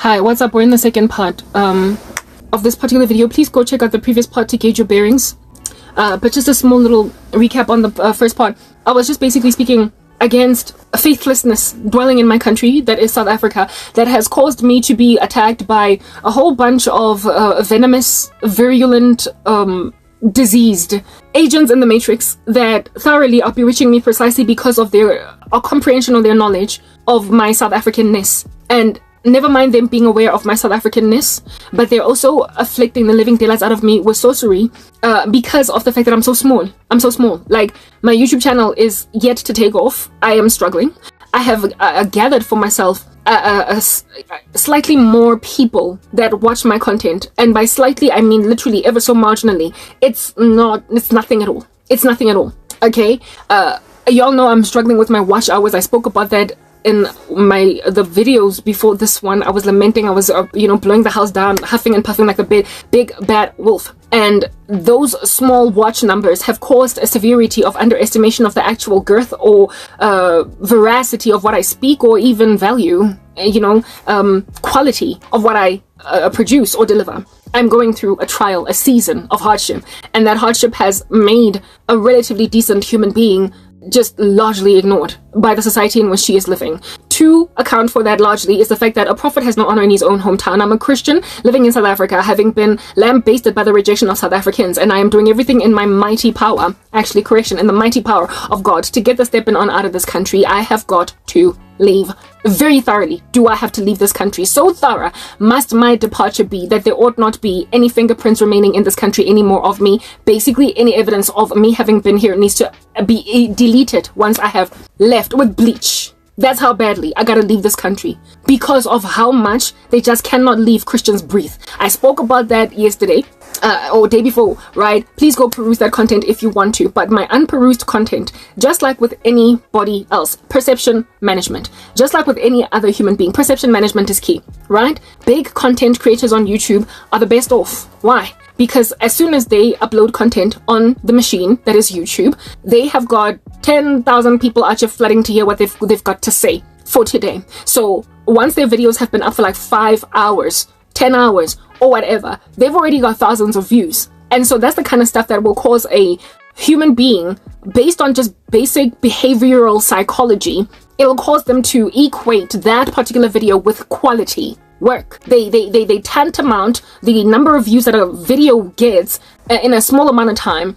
Hi, what's up? We're in the second part of this particular video. Please go check out the previous part to gauge your bearings. But just a small little recap on the first part. I was just basically speaking against faithlessness dwelling in my country, that is South Africa, that has caused me to be attacked by a whole bunch of venomous, virulent, diseased agents in the matrix that thoroughly are bewitching me precisely because of their comprehension or their knowledge of my South Africanness. And never mind them being aware of my South Africanness, but they're also afflicting the living daylights out of me with sorcery because of the fact that I'm so small. I'm so small. Like, my YouTube channel is yet to take off. I am struggling. I have gathered for myself slightly more people that watch my content, and by slightly I mean literally ever so marginally. It's nothing at all. It's nothing at all. Okay, y'all know I'm struggling with my watch hours. I spoke about that in the videos before this one. I was lamenting. I was blowing the house down, huffing and puffing like a big bad wolf. And those small watch numbers have caused a severity of underestimation of the actual girth or veracity of what I speak, or even value, quality of what I produce or deliver. I'm going through a trial, a season of hardship, and that hardship has made a relatively decent human being just largely ignored by the society in which she is living. To account for that largely is the fact that a prophet has no honor in his own hometown. I'm a Christian living in South Africa, having been lambasted by the rejection of South Africans, and I am doing everything in my mighty power, in the mighty power of God, to get the stepping on out of this country. I have got to leave. Very thoroughly do I have to leave this country. So thorough must my departure be that there ought not be any fingerprints remaining in this country anymore of me. Basically, any evidence of me having been here needs to be deleted once I have left with bleach. That's how badly I gotta leave this country, because of how much they just cannot leave Christians breathe. I spoke about that yesterday or day before, right? Please go peruse that content if you want to. But my unperused content, just like with anybody else, perception management, just like with any other human being, perception management is key, right? Big content creators on YouTube are the best off. Why? Because as soon as they upload content on the machine that is YouTube, they have got 10,000 people out here flooding to hear what they've got to say for today. So once their videos have been up for like 5 hours, 10 hours, or whatever, they've already got thousands of views. And so that's the kind of stuff that will cause a human being, based on just basic behavioral psychology, it'll cause them to equate that particular video with quality work. They tantamount the number of views that a video gets in a small amount of time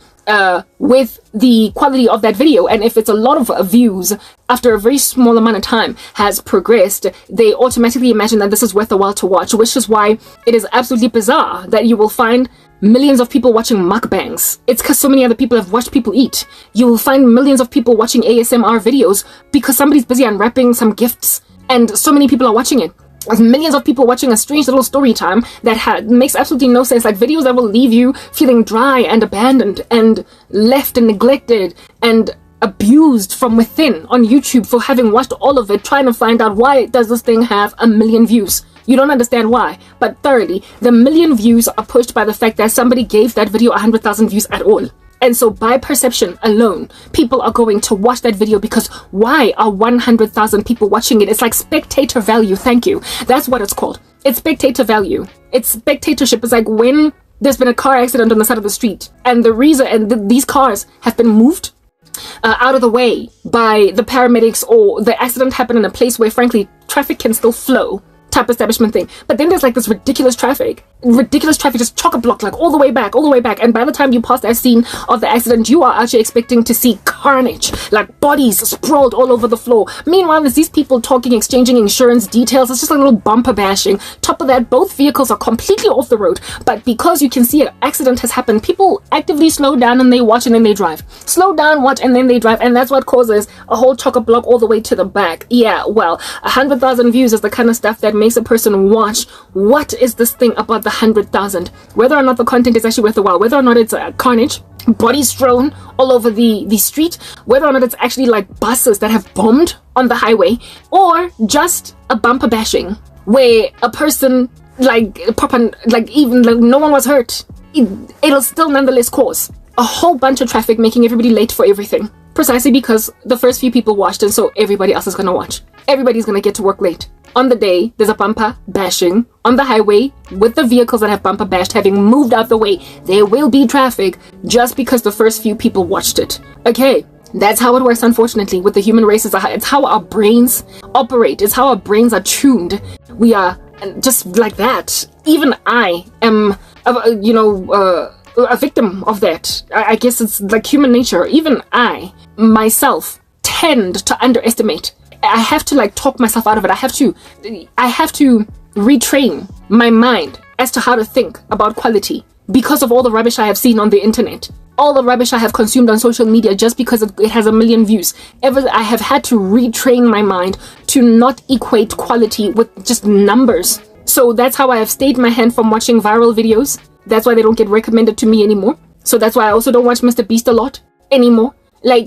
with the quality of that video. And if it's a lot of views after a very small amount of time has progressed, they automatically imagine that this is worth a while to watch, which is why it is absolutely bizarre that you will find millions of people watching mukbangs. It's because so many other people have watched people eat. You will find millions of people watching ASMR videos because somebody's busy unwrapping some gifts, and so many people are watching it. There's millions of people watching a strange little story time that makes absolutely no sense, like videos that will leave you feeling dry and abandoned and left and neglected and abused from within on YouTube for having watched all of it, trying to find out why does this thing have 1 million views. You don't understand why, but thoroughly, the 1 million views are pushed by the fact that somebody gave that video 100,000 views at all. And so by perception alone, people are going to watch that video because why are 100,000 people watching it? It's like spectator value. Thank you. That's what it's called. It's spectator value. It's spectatorship. It's like when there's been a car accident on the side of the street, and the reason, and these cars have been moved out of the way by the paramedics, or the accident happened in a place where frankly traffic can still flow type establishment thing. But then there's like this ridiculous traffic just chock-a-block, like all the way back, and by the time you pass that scene of the accident, you are actually expecting to see carnage, like bodies sprawled all over the floor. Meanwhile, there's these people talking, exchanging insurance details. It's just a little bumper bashing. Top of that, both vehicles are completely off the road, but because you can see an accident has happened, people actively slow down and they watch and then they drive. Slow down, watch, and then they drive, and that's what causes a whole chock-a-block all the way to the back. Yeah, well, 100,000 views is the kind of stuff that makes a person watch. What is this thing about the 100,000? Whether or not the content is actually worth a while, whether or not it's carnage, bodies strewn all over the street, whether or not it's actually like buses that have bombed on the highway, or just a bumper bashing where a person even no one was hurt, it'll still nonetheless cause a whole bunch of traffic, making everybody late for everything. precisely because the first few people watched, and so everybody else is going to watch. Everybody's going to get to work late. On the day, there's a bumper bashing on the highway with the vehicles that have bumper bashed having moved out the way. There will be traffic just because the first few people watched it. Okay, that's how it works, unfortunately, with the human race. It's how our brains operate. It's how our brains are tuned. We are just like that. Even I am, a victim of that. I guess it's like human nature. Even I, myself, tend to underestimate. I have to like talk myself out of it. I have to retrain my mind as to how to think about quality because of all the rubbish I have seen on the internet, all the rubbish I have consumed on social media just because it has 1 million views. I have had to retrain my mind to not equate quality with just numbers. So that's how I have stayed my hand from watching viral videos. That's why they don't get recommended to me anymore. So that's why I also don't watch Mr. Beast a lot anymore. Like,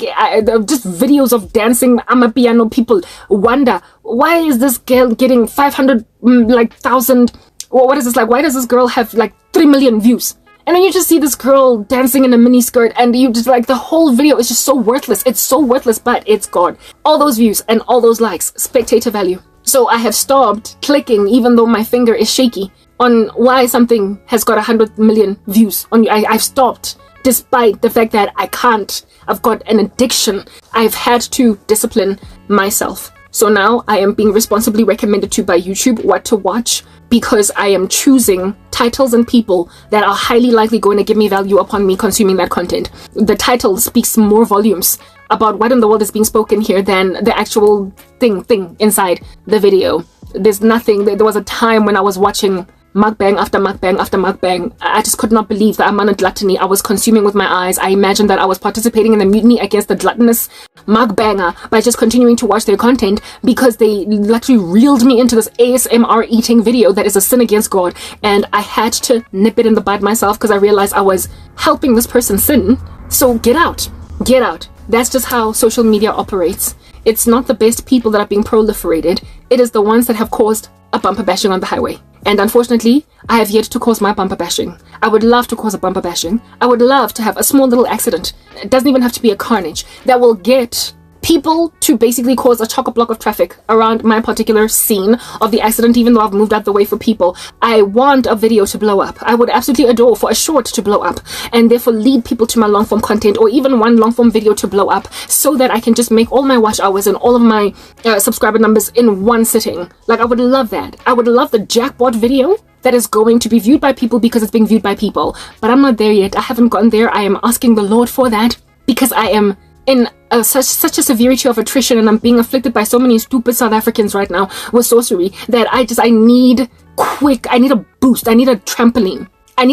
just videos of dancing amapiano. People wonder, why is this girl getting 500,000? What is this like? Why does this girl have like 3 million views? And then you just see this girl dancing in a mini skirt, and you just like, the whole video is just so worthless. It's so worthless, but it's gone. All those views and all those likes, spectator value. So I have stopped clicking, even though my finger is shaky, on why something has got 100 million views. I've stopped, despite the fact that I can't. I've got an addiction. I've had to discipline myself. So now I am being responsibly recommended to by YouTube what to watch, because I am choosing titles and people that are highly likely going to give me value upon me consuming that content. The title speaks more volumes about what in the world is being spoken here than the actual thing inside the video. There's nothing. There was a time when I was watching mukbang after mukbang after mukbang. I just could not believe the amount of gluttony I was consuming with my eyes. I imagined that I was participating in the mutiny against the gluttonous mukbanger by just continuing to watch their content, because they literally reeled me into this ASMR eating video that is a sin against God. And I had to nip it in the bud myself, because I realized I was helping this person sin. So get out. Get out. That's just how social media operates. It's not the best people that are being proliferated. It is the ones that have caused a bumper bashing on the highway. And unfortunately, I have yet to cause my bumper bashing. I would love to cause a bumper bashing. I would love to have a small little accident. It doesn't even have to be a carnage. That will get people to basically cause a chock-a-block of traffic around my particular scene of the accident, even though I've moved out the way for people. I want a video to blow up. I would absolutely adore for a short to blow up, and therefore lead people to my long-form content, or even one long-form video to blow up, so that I can just make all my watch hours and all of my subscriber numbers in one sitting. Like, I would love that. I would love the jackpot video that is going to be viewed by people because it's being viewed by people. But I'm not there yet. I haven't gotten there. I am asking the Lord for that, because I am in such a severity of attrition, and I'm being afflicted by so many stupid South Africans right now with sorcery, that I need a boost. I need a trampoline. I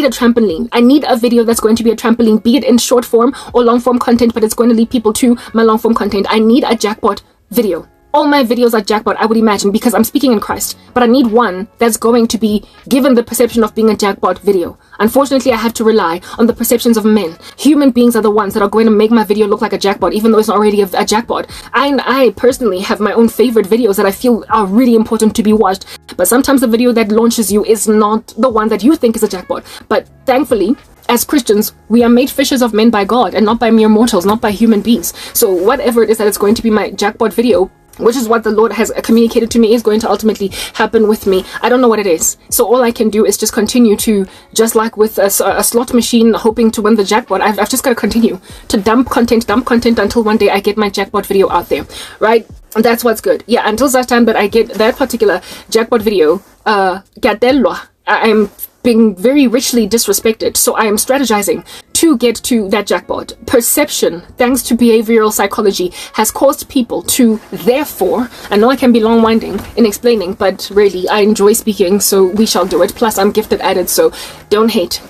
need a video that's going to be a trampoline, be it in short form or long form content, but it's going to lead people to my long form content. I need a jackpot video. All my videos are jackpot, I would imagine, because I'm speaking in Christ. But I need one that's going to be given the perception of being a jackpot video. Unfortunately, I have to rely on the perceptions of men. Human beings are the ones that are going to make my video look like a jackpot, even though it's already a jackpot. I personally have my own favorite videos that I feel are really important to be watched. But sometimes the video that launches you is not the one that you think is a jackpot. But thankfully, as Christians, we are made fishers of men by God, and not by mere mortals, not by human beings. So whatever it is that is going to be my jackpot video, which is what the Lord has communicated to me is going to ultimately happen with me. I don't know what it is. So all I can do is just continue to, just like with a slot machine hoping to win the jackpot, I've just got to continue to dump content until one day I get my jackpot video out there, right? And that's what's good. Yeah, until that time that I get that particular jackpot video, I'm being very richly disrespected. So I am strategizing to get to that jackpot. Perception, thanks to behavioral psychology, has caused people to, therefore, I know I can be long-winding in explaining, but really, I enjoy speaking, so we shall do it. Plus, I'm gifted at it, so don't hate.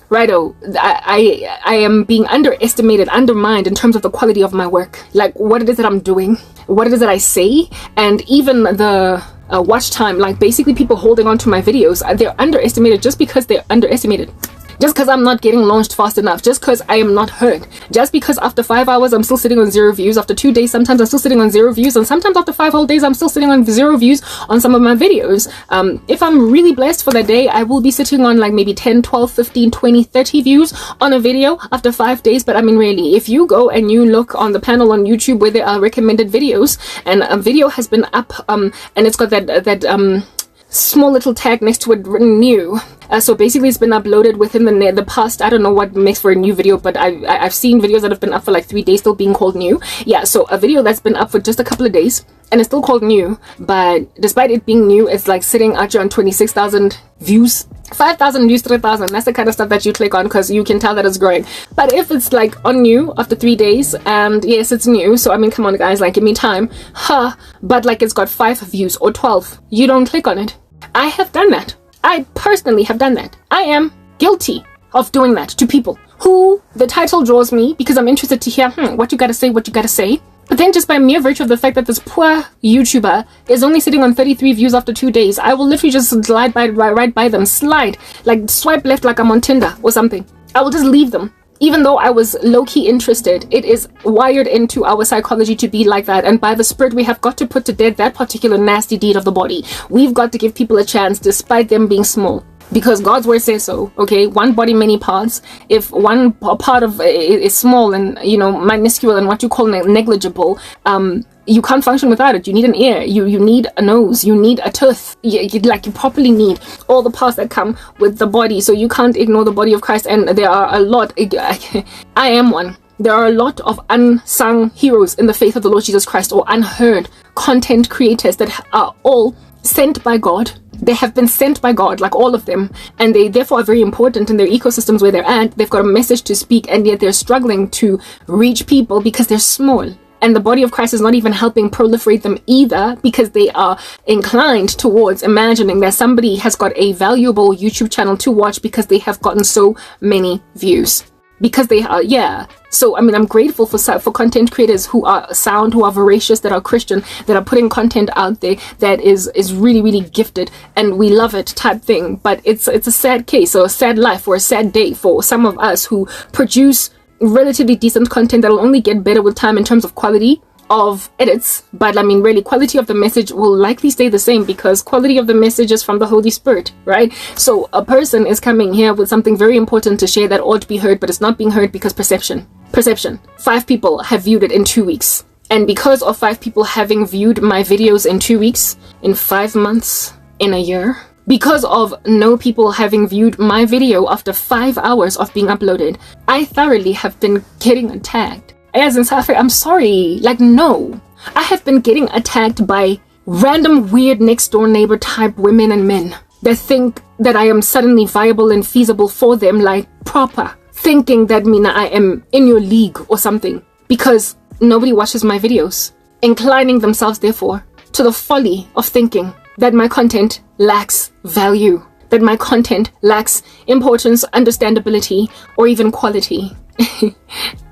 Righto, I am being underestimated, undermined in terms of the quality of my work. Like, what it is that I'm doing, what it is that I say, and even the watch time, like basically people holding on to my videos, they're underestimated just because they're underestimated. just because I'm not getting launched fast enough, just because I am not heard, just because after 5 hours I'm still sitting on 0 views, after 2 days sometimes I'm still sitting on 0 views, and sometimes after 5 whole days I'm still sitting on 0 views on some of my videos. If I'm really blessed for the day, I will be sitting on like maybe 10, 12, 15, 20, 30 views on a video after 5 days. But I mean, really, if you go and you look on the panel on YouTube where there are recommended videos, and a video has been up, and it's got that small little tag next to it written new, so basically it's been uploaded within the past, I don't know what makes for a new video, but I've seen videos that have been up for like 3 days still being called new. Yeah, so a video that's been up for just a couple of days and it's still called new, but despite it being new, it's like sitting out here on 26,000 views, 5,000 views, 3,000. That's the kind of stuff that you click on because you can tell that it's growing. But if it's like on new after 3 days, and yes, it's new, so I mean, come on guys, like give me time, but like it's got 5 views or 12, you don't click on it. I have done that. I personally have done that. I am guilty of doing that to people who the title draws me because I'm interested to hear what you gotta say, what you gotta say. But then just by mere virtue of the fact that this poor YouTuber is only sitting on 33 views after 2 days, I will literally just slide right by them, like swipe left like I'm on Tinder or something. I will just leave them. Even though I was low-key interested, it is wired into our psychology to be like that. And by the Spirit, we have got to put to death that particular nasty deed of the body. We've got to give people a chance despite them being small. Because God's word says so, okay? One body, many parts. If one part of is small and, you know, minuscule and what you call negligible, you can't function without it. You need an ear, you need a nose, you need a tooth, you properly need all the parts that come with the body, so you can't ignore the body of Christ. And there are a lot, I am one. There are a lot of unsung heroes in the faith of the Lord Jesus Christ, or unheard content creators that are all sent by God. They have been sent by God, like all of them, and they therefore are very important in their ecosystems where they're at. They've got a message to speak, and yet they're struggling to reach people because they're small. And the body of Christ is not even helping proliferate them either, because they are inclined towards imagining that somebody has got a valuable YouTube channel to watch because they have gotten so many views. Because they are, yeah. So, I mean, I'm grateful for content creators who are sound, who are voracious, that are Christian, that are putting content out there that is really, really gifted, and we love it type thing. But it's a sad case, or a sad life, or a sad day for some of us who produce relatively decent content that will only get better with time in terms of quality of edits. But I mean, really, quality of the message will likely stay the same because quality of the message is from the Holy Spirit, right? So a person is coming here with something very important to share that ought to be heard, but it's not being heard because perception. 5 people have viewed it in 2 weeks, and because of 5 people having viewed my videos in 2 weeks, in 5 months, in a year, because of no people having viewed my video after 5 hours of being uploaded, I thoroughly have been getting attacked. As in South Africa, I'm sorry, like, no. I have been getting attacked by random weird next door neighbor type women and men that think that I am suddenly viable and feasible for them, like proper, thinking that Mina, I am in your league or something, because nobody watches my videos, inclining themselves therefore to the folly of thinking that my content lacks value, that my content lacks importance, understandability, or even quality.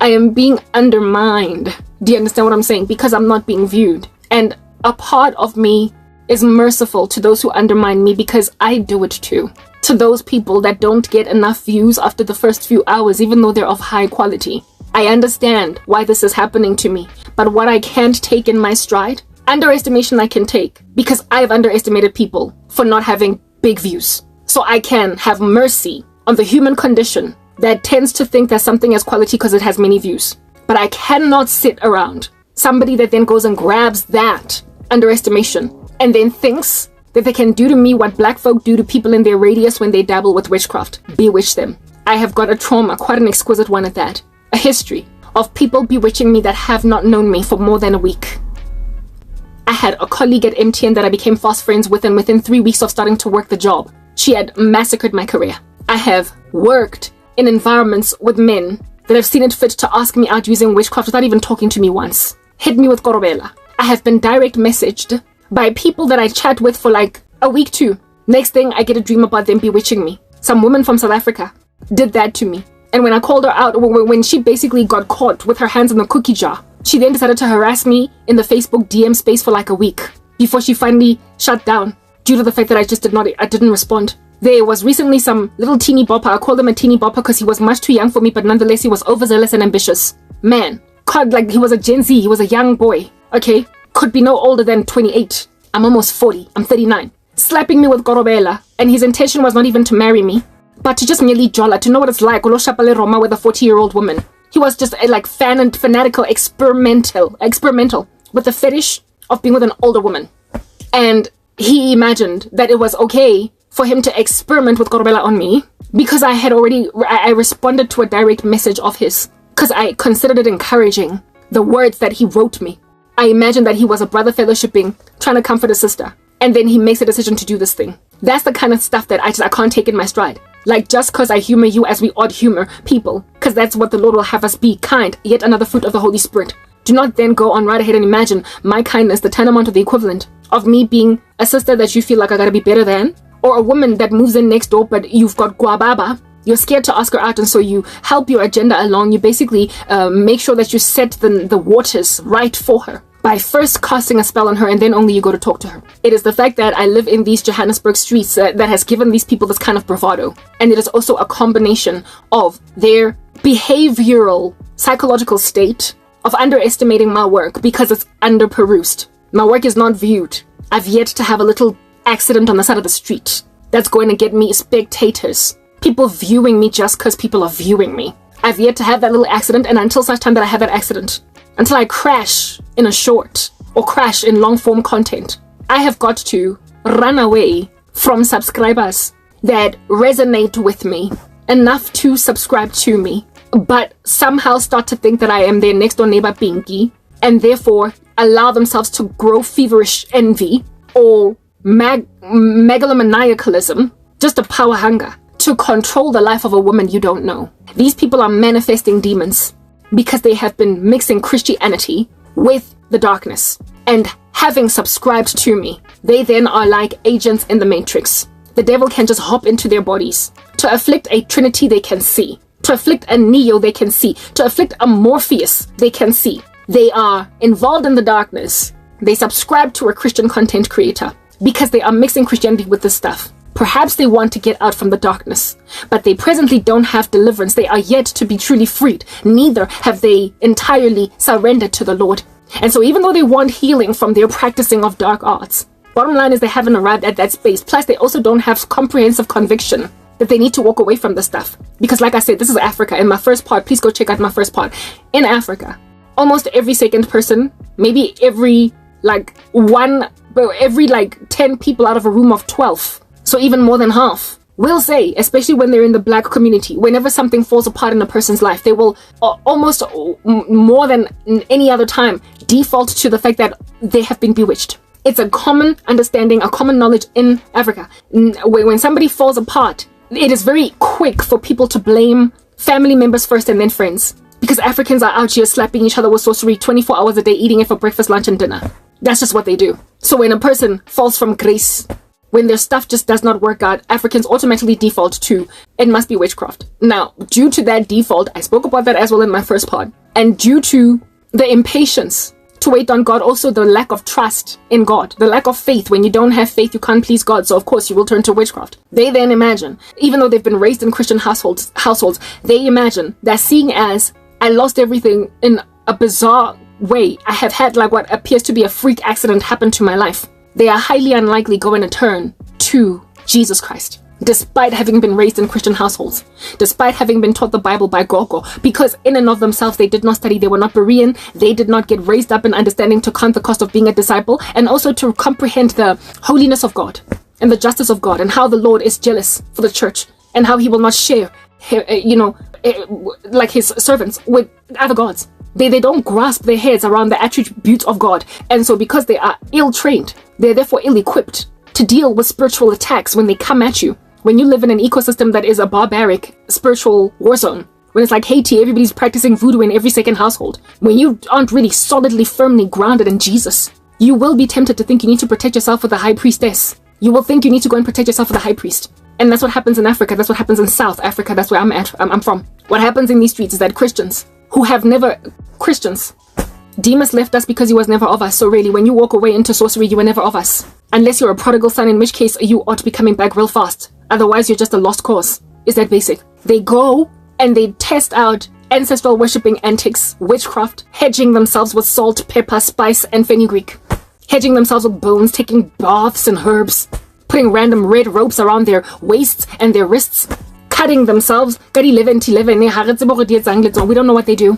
I am being undermined. Do you understand what I'm saying? Because I'm not being viewed. And a part of me is merciful to those who undermine me, because I do it too. To those people that don't get enough views after the first few hours, even though they're of high quality. I understand why this is happening to me. But what I can't take in my stride, underestimation I can take, because I've underestimated people for not having big views. So I can have mercy on the human condition that tends to think that something has quality because it has many views. But I cannot sit around somebody that then goes and grabs that underestimation and then thinks that they can do to me what black folk do to people in their radius when they dabble with witchcraft. Bewitch them. I have got a trauma, quite an exquisite one at that. A history of people bewitching me that have not known me for more than a week. I had a colleague at MTN that I became fast friends with, and within 3 weeks of starting to work the job, she had massacred my career. I have worked in environments with men that have seen it fit to ask me out using witchcraft without even talking to me once. Hit me with korobela. I have been direct messaged by people that I chat with for like a week too. Next thing, I get a dream about them bewitching me. Some woman from South Africa did that to me. And when I called her out, when she basically got caught with her hands in the cookie jar, she then decided to harass me in the Facebook DM space for like a week before she finally shut down due to the fact that I didn't respond. There was recently some little teeny bopper. I called him a teeny bopper because he was much too young for me, but nonetheless he was overzealous and ambitious. Man, God, like he was a Gen Z, he was a young boy, okay? Could be no older than 28. I'm almost 40, I'm 39. Slapping me with Gorobela, and his intention was not even to marry me, but to just merely jolla, to know what it's like, Ulo Shapale Roma with a 40-year-old woman. He was just like fanatical, experimental, with the fetish of being with an older woman. And he imagined that it was okay for him to experiment with Gorobela on me because I responded to a direct message of his because I considered it encouraging, the words that he wrote me. I imagined that he was a brother fellowshipping, trying to comfort a sister, and then he makes a decision to do this thing. That's the kind of stuff that I can't take in my stride. Like, just because I humor you as we odd humor people, because that's what the Lord will have us be, kind, yet another fruit of the Holy Spirit. Do not then go on right ahead and imagine my kindness, the tantamount of the equivalent of me being a sister that you feel like I gotta be better than, or a woman that moves in next door but you've got guababa. You're scared to ask her out, and so you help your agenda along. You basically make sure that you set the waters right for her by first casting a spell on her, and then only you go to talk to her. It is the fact that I live in these Johannesburg streets that has given these people this kind of bravado. And it is also a combination of their behavioral, psychological state of underestimating my work because it's under-perused. My work is not viewed. I've yet to have a little accident on the side of the street that's going to get me spectators. People viewing me just because people are viewing me. I've yet to have that little accident, and until such time that I have that accident, until I crash in a short or crash in long form content, I have got to run away from subscribers that resonate with me enough to subscribe to me, but somehow start to think that I am their next door neighbor Pinky, and therefore allow themselves to grow feverish envy or megalomaniacalism, just a power hunger to control the life of a woman you don't know. These people are manifesting demons because they have been mixing Christianity with the darkness. And having subscribed to me, they then are like agents in the Matrix. The devil can just hop into their bodies to afflict a Trinity they can see, to afflict a Neo they can see, to afflict a Morpheus they can see. They are involved in the darkness. They subscribe to a Christian content creator because they are mixing Christianity with this stuff. Perhaps they want to get out from the darkness, but they presently don't have deliverance. They are yet to be truly freed. Neither have they entirely surrendered to the Lord. And so even though they want healing from their practicing of dark arts, bottom line is they haven't arrived at that space. Plus, they also don't have comprehensive conviction that they need to walk away from this stuff. Because like I said, this is Africa. In my first part, please go check out my first part. In Africa, almost every second person, maybe every 10 people out of a room of 12, so even more than half, will say, especially when they're in the black community, whenever something falls apart in a person's life, they will almost more than any other time default to the fact that they have been bewitched. It's a common understanding, a common knowledge in Africa. When somebody falls apart, it is very quick for people to blame family members first and then friends. Because Africans are out here slapping each other with sorcery 24 hours a day, eating it for breakfast, lunch, and dinner. That's just what they do. So when a person falls from grace, when their stuff just does not work out, Africans automatically default to, it must be witchcraft. Now, due to that default, I spoke about that as well in my first part, and due to the impatience to wait on God, also the lack of trust in God, the lack of faith. When you don't have faith, you can't please God, so of course you will turn to witchcraft. They then imagine, even though they've been raised in Christian households, they imagine that seeing as I lost everything in a bizarre way, I have had like what appears to be a freak accident happen to my life, they are highly unlikely going to turn to Jesus Christ, despite having been raised in Christian households, despite having been taught the Bible by Gogo, because in and of themselves, they did not study, they were not Berean, they did not get raised up in understanding to count the cost of being a disciple, and also to comprehend the holiness of God, and the justice of God, and how the Lord is jealous for the church, and how he will not share, like his servants with other gods. They don't grasp their heads around the attributes of God. And so because they are ill-trained, they're therefore ill-equipped to deal with spiritual attacks when they come at you. When you live in an ecosystem that is a barbaric spiritual war zone, when it's like Haiti, everybody's practicing voodoo in every second household, when you aren't really solidly, firmly grounded in Jesus, you will be tempted to think you need to protect yourself with the high priestess. You will think you need to go and protect yourself with the high priest. And that's what happens in Africa. That's what happens in South Africa. That's where I'm from. What happens in these streets is that Christians, Demas left us because he was never of us. So really, when you walk away into sorcery, you were never of us. Unless you're a prodigal son, in which case you ought to be coming back real fast. Otherwise, you're just a lost cause. It's that basic. They go and they test out ancestral worshipping antics, witchcraft, hedging themselves with salt, pepper, spice, and fenugreek. Hedging themselves with bones, taking baths and herbs, putting random red ropes around their waists and their wrists, cutting themselves. We don't know what they do.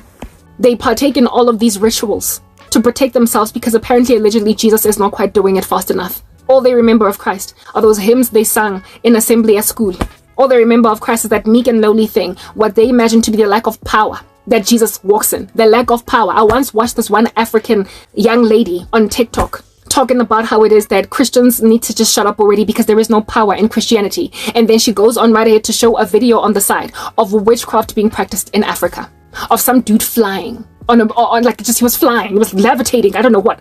They partake in all of these rituals to protect themselves because apparently, allegedly, Jesus is not quite doing it fast enough. All they remember of Christ are those hymns they sang in assembly at school. All they remember of Christ is that meek and lowly thing, what they imagine to be the lack of power that Jesus walks in. The lack of power. I once watched this one African young lady on TikTok talking about how it is that Christians need to just shut up already because there is no power in Christianity. And then she goes on right ahead to show a video on the side of witchcraft being practiced in Africa. Of some dude flying. He was flying. He was levitating. I don't know what.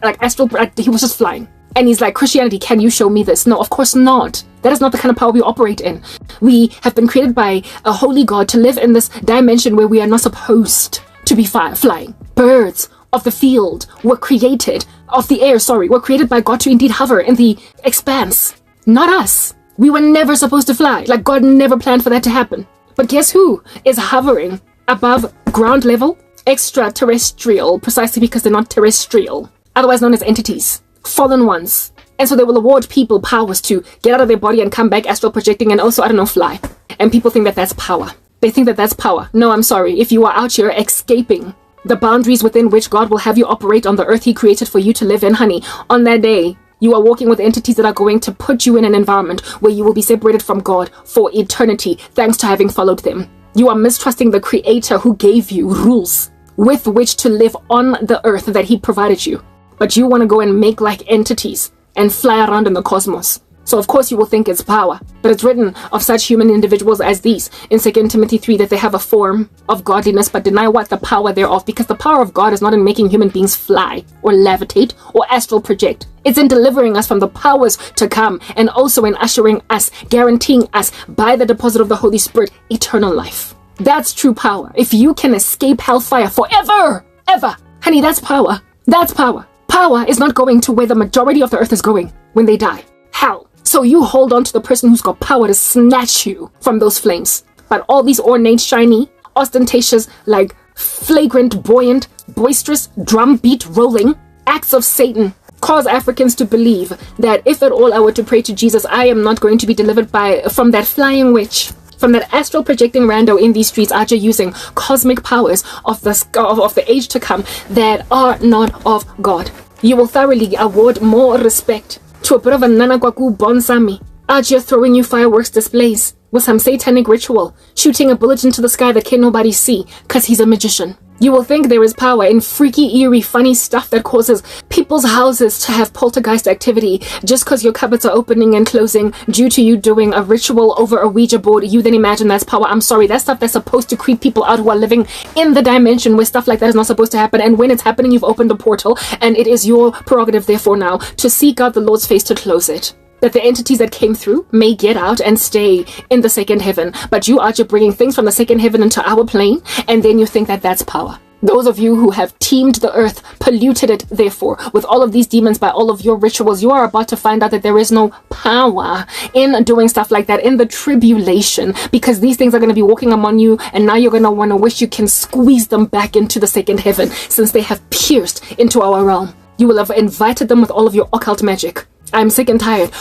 He was just flying. And he's like, Christianity, can you show me this? No, of course not. That is not the kind of power we operate in. We have been created by a holy God to live in this dimension where we are not supposed to be flying. Birds of the field were created, of the air, were created by God to indeed hover in the expanse. Not us. We were never supposed to fly. Like, God never planned for that to happen. But guess who is hovering above ground level? Extraterrestrial, precisely because they're not terrestrial. Otherwise known as entities. Fallen ones. And so they will award people powers to get out of their body and come back astral projecting and also, fly. And people think that that's power. They think that that's power. No, I'm sorry. If you are out here escaping the boundaries within which God will have you operate on the earth he created for you to live in, honey, on that day, you are walking with entities that are going to put you in an environment where you will be separated from God for eternity, thanks to having followed them. You are mistrusting the Creator who gave you rules with which to live on the earth that he provided you. But you want to go and make like entities and fly around in the cosmos. So of course you will think it's power. But it's written of such human individuals as these in 2 Timothy 3 that they have a form of godliness but deny what? The power thereof. Because the power of God is not in making human beings fly or levitate or astral project. It's in delivering us from the powers to come and also in ushering us, guaranteeing us by the deposit of the Holy Spirit, eternal life. That's true power. If you can escape hellfire forever, ever, honey, that's power. That's power. Power is not going to where the majority of the earth is going when they die. Hell. So you hold on to the person who's got power to snatch you from those flames. But all these ornate, shiny, ostentatious, like flagrant, buoyant, boisterous, drum beat rolling acts of Satan cause Africans to believe that if at all I were to pray to Jesus, I am not going to be delivered from that flying witch. From that astral projecting rando in these streets, are using cosmic powers of the age to come that are not of God. You will thoroughly award more respect to a bit of a nanakwaku bonsami, Ajia throwing you fireworks displays with some satanic ritual, shooting a bullet into the sky that can nobody see, cause he's a magician. You will think there is power in freaky, eerie, funny stuff that causes people's houses to have poltergeist activity just cause your cupboards are opening and closing due to you doing a ritual over a Ouija board. You then imagine that's power. I'm sorry, that's stuff that's supposed to creep people out who are living in the dimension where stuff like that is not supposed to happen. And when it's happening, you've opened a portal and it is your prerogative, therefore, now to seek out the Lord's face to close it. That the entities that came through may get out and stay in the second heaven. But you are just bringing things from the second heaven into our plane, and then you think that that's power. Those of you who have teamed the earth, polluted it, therefore, with all of these demons by all of your rituals, you are about to find out that there is no power in doing stuff like that in the tribulation, because these things are going to be walking among you, and now you're going to want to wish you can squeeze them back into the second heaven, since they have pierced into our realm. You will have invited them with all of your occult magic. I'm sick and tired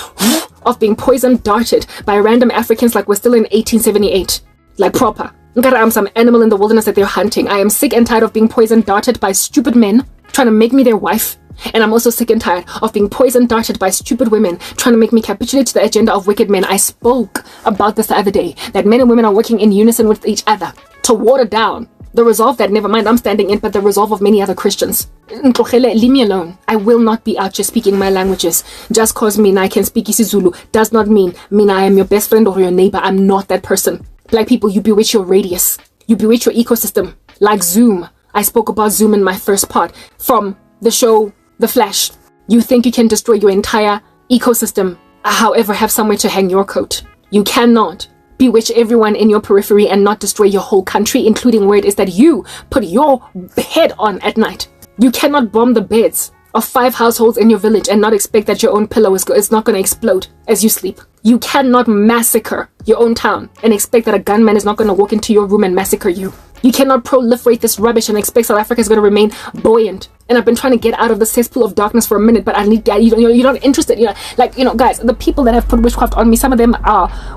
of being poison darted by random Africans like we're still in 1878. Like proper. I'm some animal in the wilderness that they're hunting. I am sick and tired of being poison darted by stupid men trying to make me their wife. And I'm also sick and tired of being poison darted by stupid women trying to make me capitulate to the agenda of wicked men. I spoke about this the other day, that men and women are working in unison with each other to water down the resolve that, never mind, I'm standing in, but the resolve of many other Christians. Leave me alone. I will not be out just speaking my languages. Just cause me and I can speak isiZulu does not mean I am your best friend or your neighbor. I'm not that person. Black people, you bewitch your radius. You bewitch your ecosystem. Like Zoom. I spoke about Zoom in my first part from the show The Flash. You think you can destroy your entire ecosystem, however, have somewhere to hang your coat. You cannot bewitch everyone in your periphery and not destroy your whole country, including where it is that you put your head on at night. You cannot bomb the beds of 5 households in your village and not expect that your own pillow is not going to explode as you sleep. You cannot massacre your own town and expect that a gunman is not going to walk into your room and massacre you. You cannot proliferate this rubbish and expect South Africa is going to remain buoyant. And I've been trying to get out of the cesspool of darkness for a minute, but you're not interested. Guys, the people that have put witchcraft on me, some of them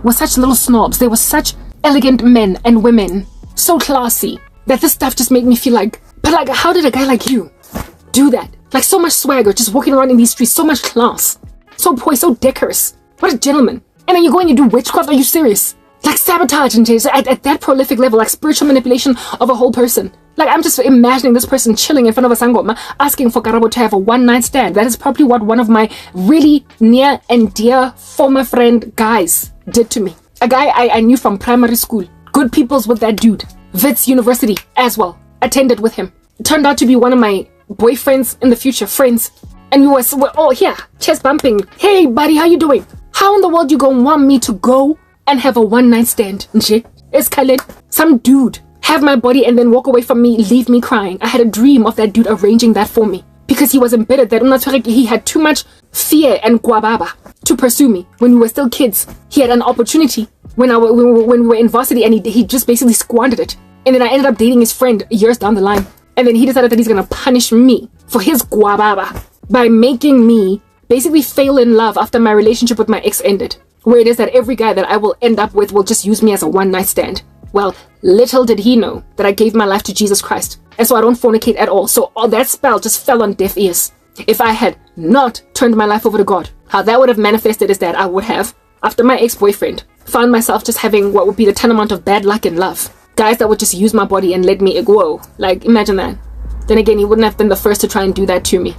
were such little snobs. They were such elegant men and women, so classy, that this stuff just made me feel like, but like, how did a guy like you do that? Like, so much swagger, just walking around in these streets, so much class, so poised, so decorous. What a gentleman. And then you go and you do witchcraft? Are you serious? Like sabotage and at that prolific level, like spiritual manipulation of a whole person. Like, I'm just imagining this person chilling in front of a sangoma asking for Karabo to have a one-night stand. That is probably what one of my really near and dear former friend guys did to me. A guy I knew from primary school. Good peoples with that dude. Wits University as well. Attended with him. Turned out to be one of my boyfriends in the future, friends. And we were all here, chest bumping. Hey buddy, how you doing? How in the world you gonna want me to go and have a one-night stand? It's Khaled. Some dude have my body and then walk away from me, leave me crying. I had a dream of that dude arranging that for me because he was embittered that he had too much fear and guababa to pursue me when we were still kids. He had an opportunity when we were in varsity, and he just basically squandered it. And then I ended up dating his friend years down the line. And then he decided that he's gonna punish me for his guababa by making me basically fail in love after my relationship with my ex ended. Where it is that every guy that I will end up with will just use me as a one-night stand. Well, little did he know that I gave my life to Jesus Christ. And so I don't fornicate at all. So all that spell just fell on deaf ears. If I had not turned my life over to God, how that would have manifested is that I would have, after my ex-boyfriend, found myself just having what would be the tantamount of bad luck in love. Guys that would just use my body and let me go. Like, imagine that. Then again, he wouldn't have been the first to try and do that to me.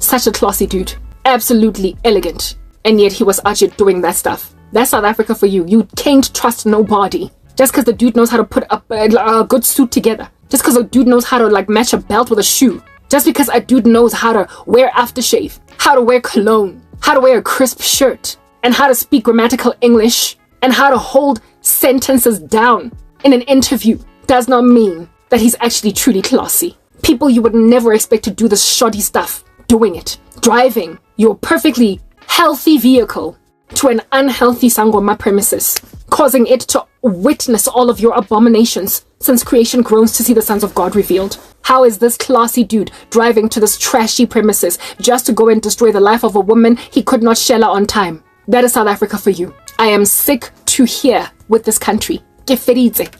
Such a classy dude. Absolutely elegant. And yet he was out here doing that stuff. That's South Africa for you. You can't trust nobody. Just because the dude knows how to put a good suit together. Just because a dude knows how to like match a belt with a shoe. Just because a dude knows how to wear aftershave. How to wear cologne. How to wear a crisp shirt. And how to speak grammatical English. And how to hold sentences down in an interview. Does not mean that he's actually truly classy. People you would never expect to do this shoddy stuff. Doing it. Driving your perfectly healthy vehicle to an unhealthy sangoma premises, causing it to witness all of your abominations since creation groans to see the sons of God revealed. How is this classy dude driving to this trashy premises just to go and destroy the life of a woman he could not shell on time? That is South Africa for you. I am sick to hear with this country.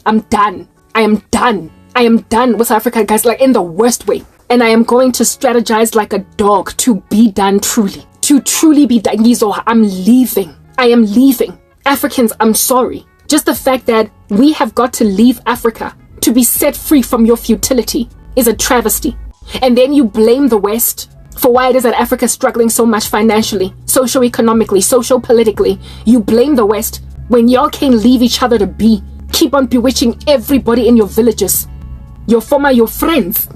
I'm done. I am done. I am done with South Africa, guys, like in the worst way. And I am going to strategize like a dog to be done truly. To truly be done. I'm leaving. I am leaving. Africans, I'm sorry. Just the fact that we have got to leave Africa to be set free from your futility is a travesty. And then you blame the West for why it is that Africa is struggling so much financially, socio-economically, socio-politically. You blame the West when y'all can't leave each other to be. Keep on bewitching everybody in your villages. Your friends,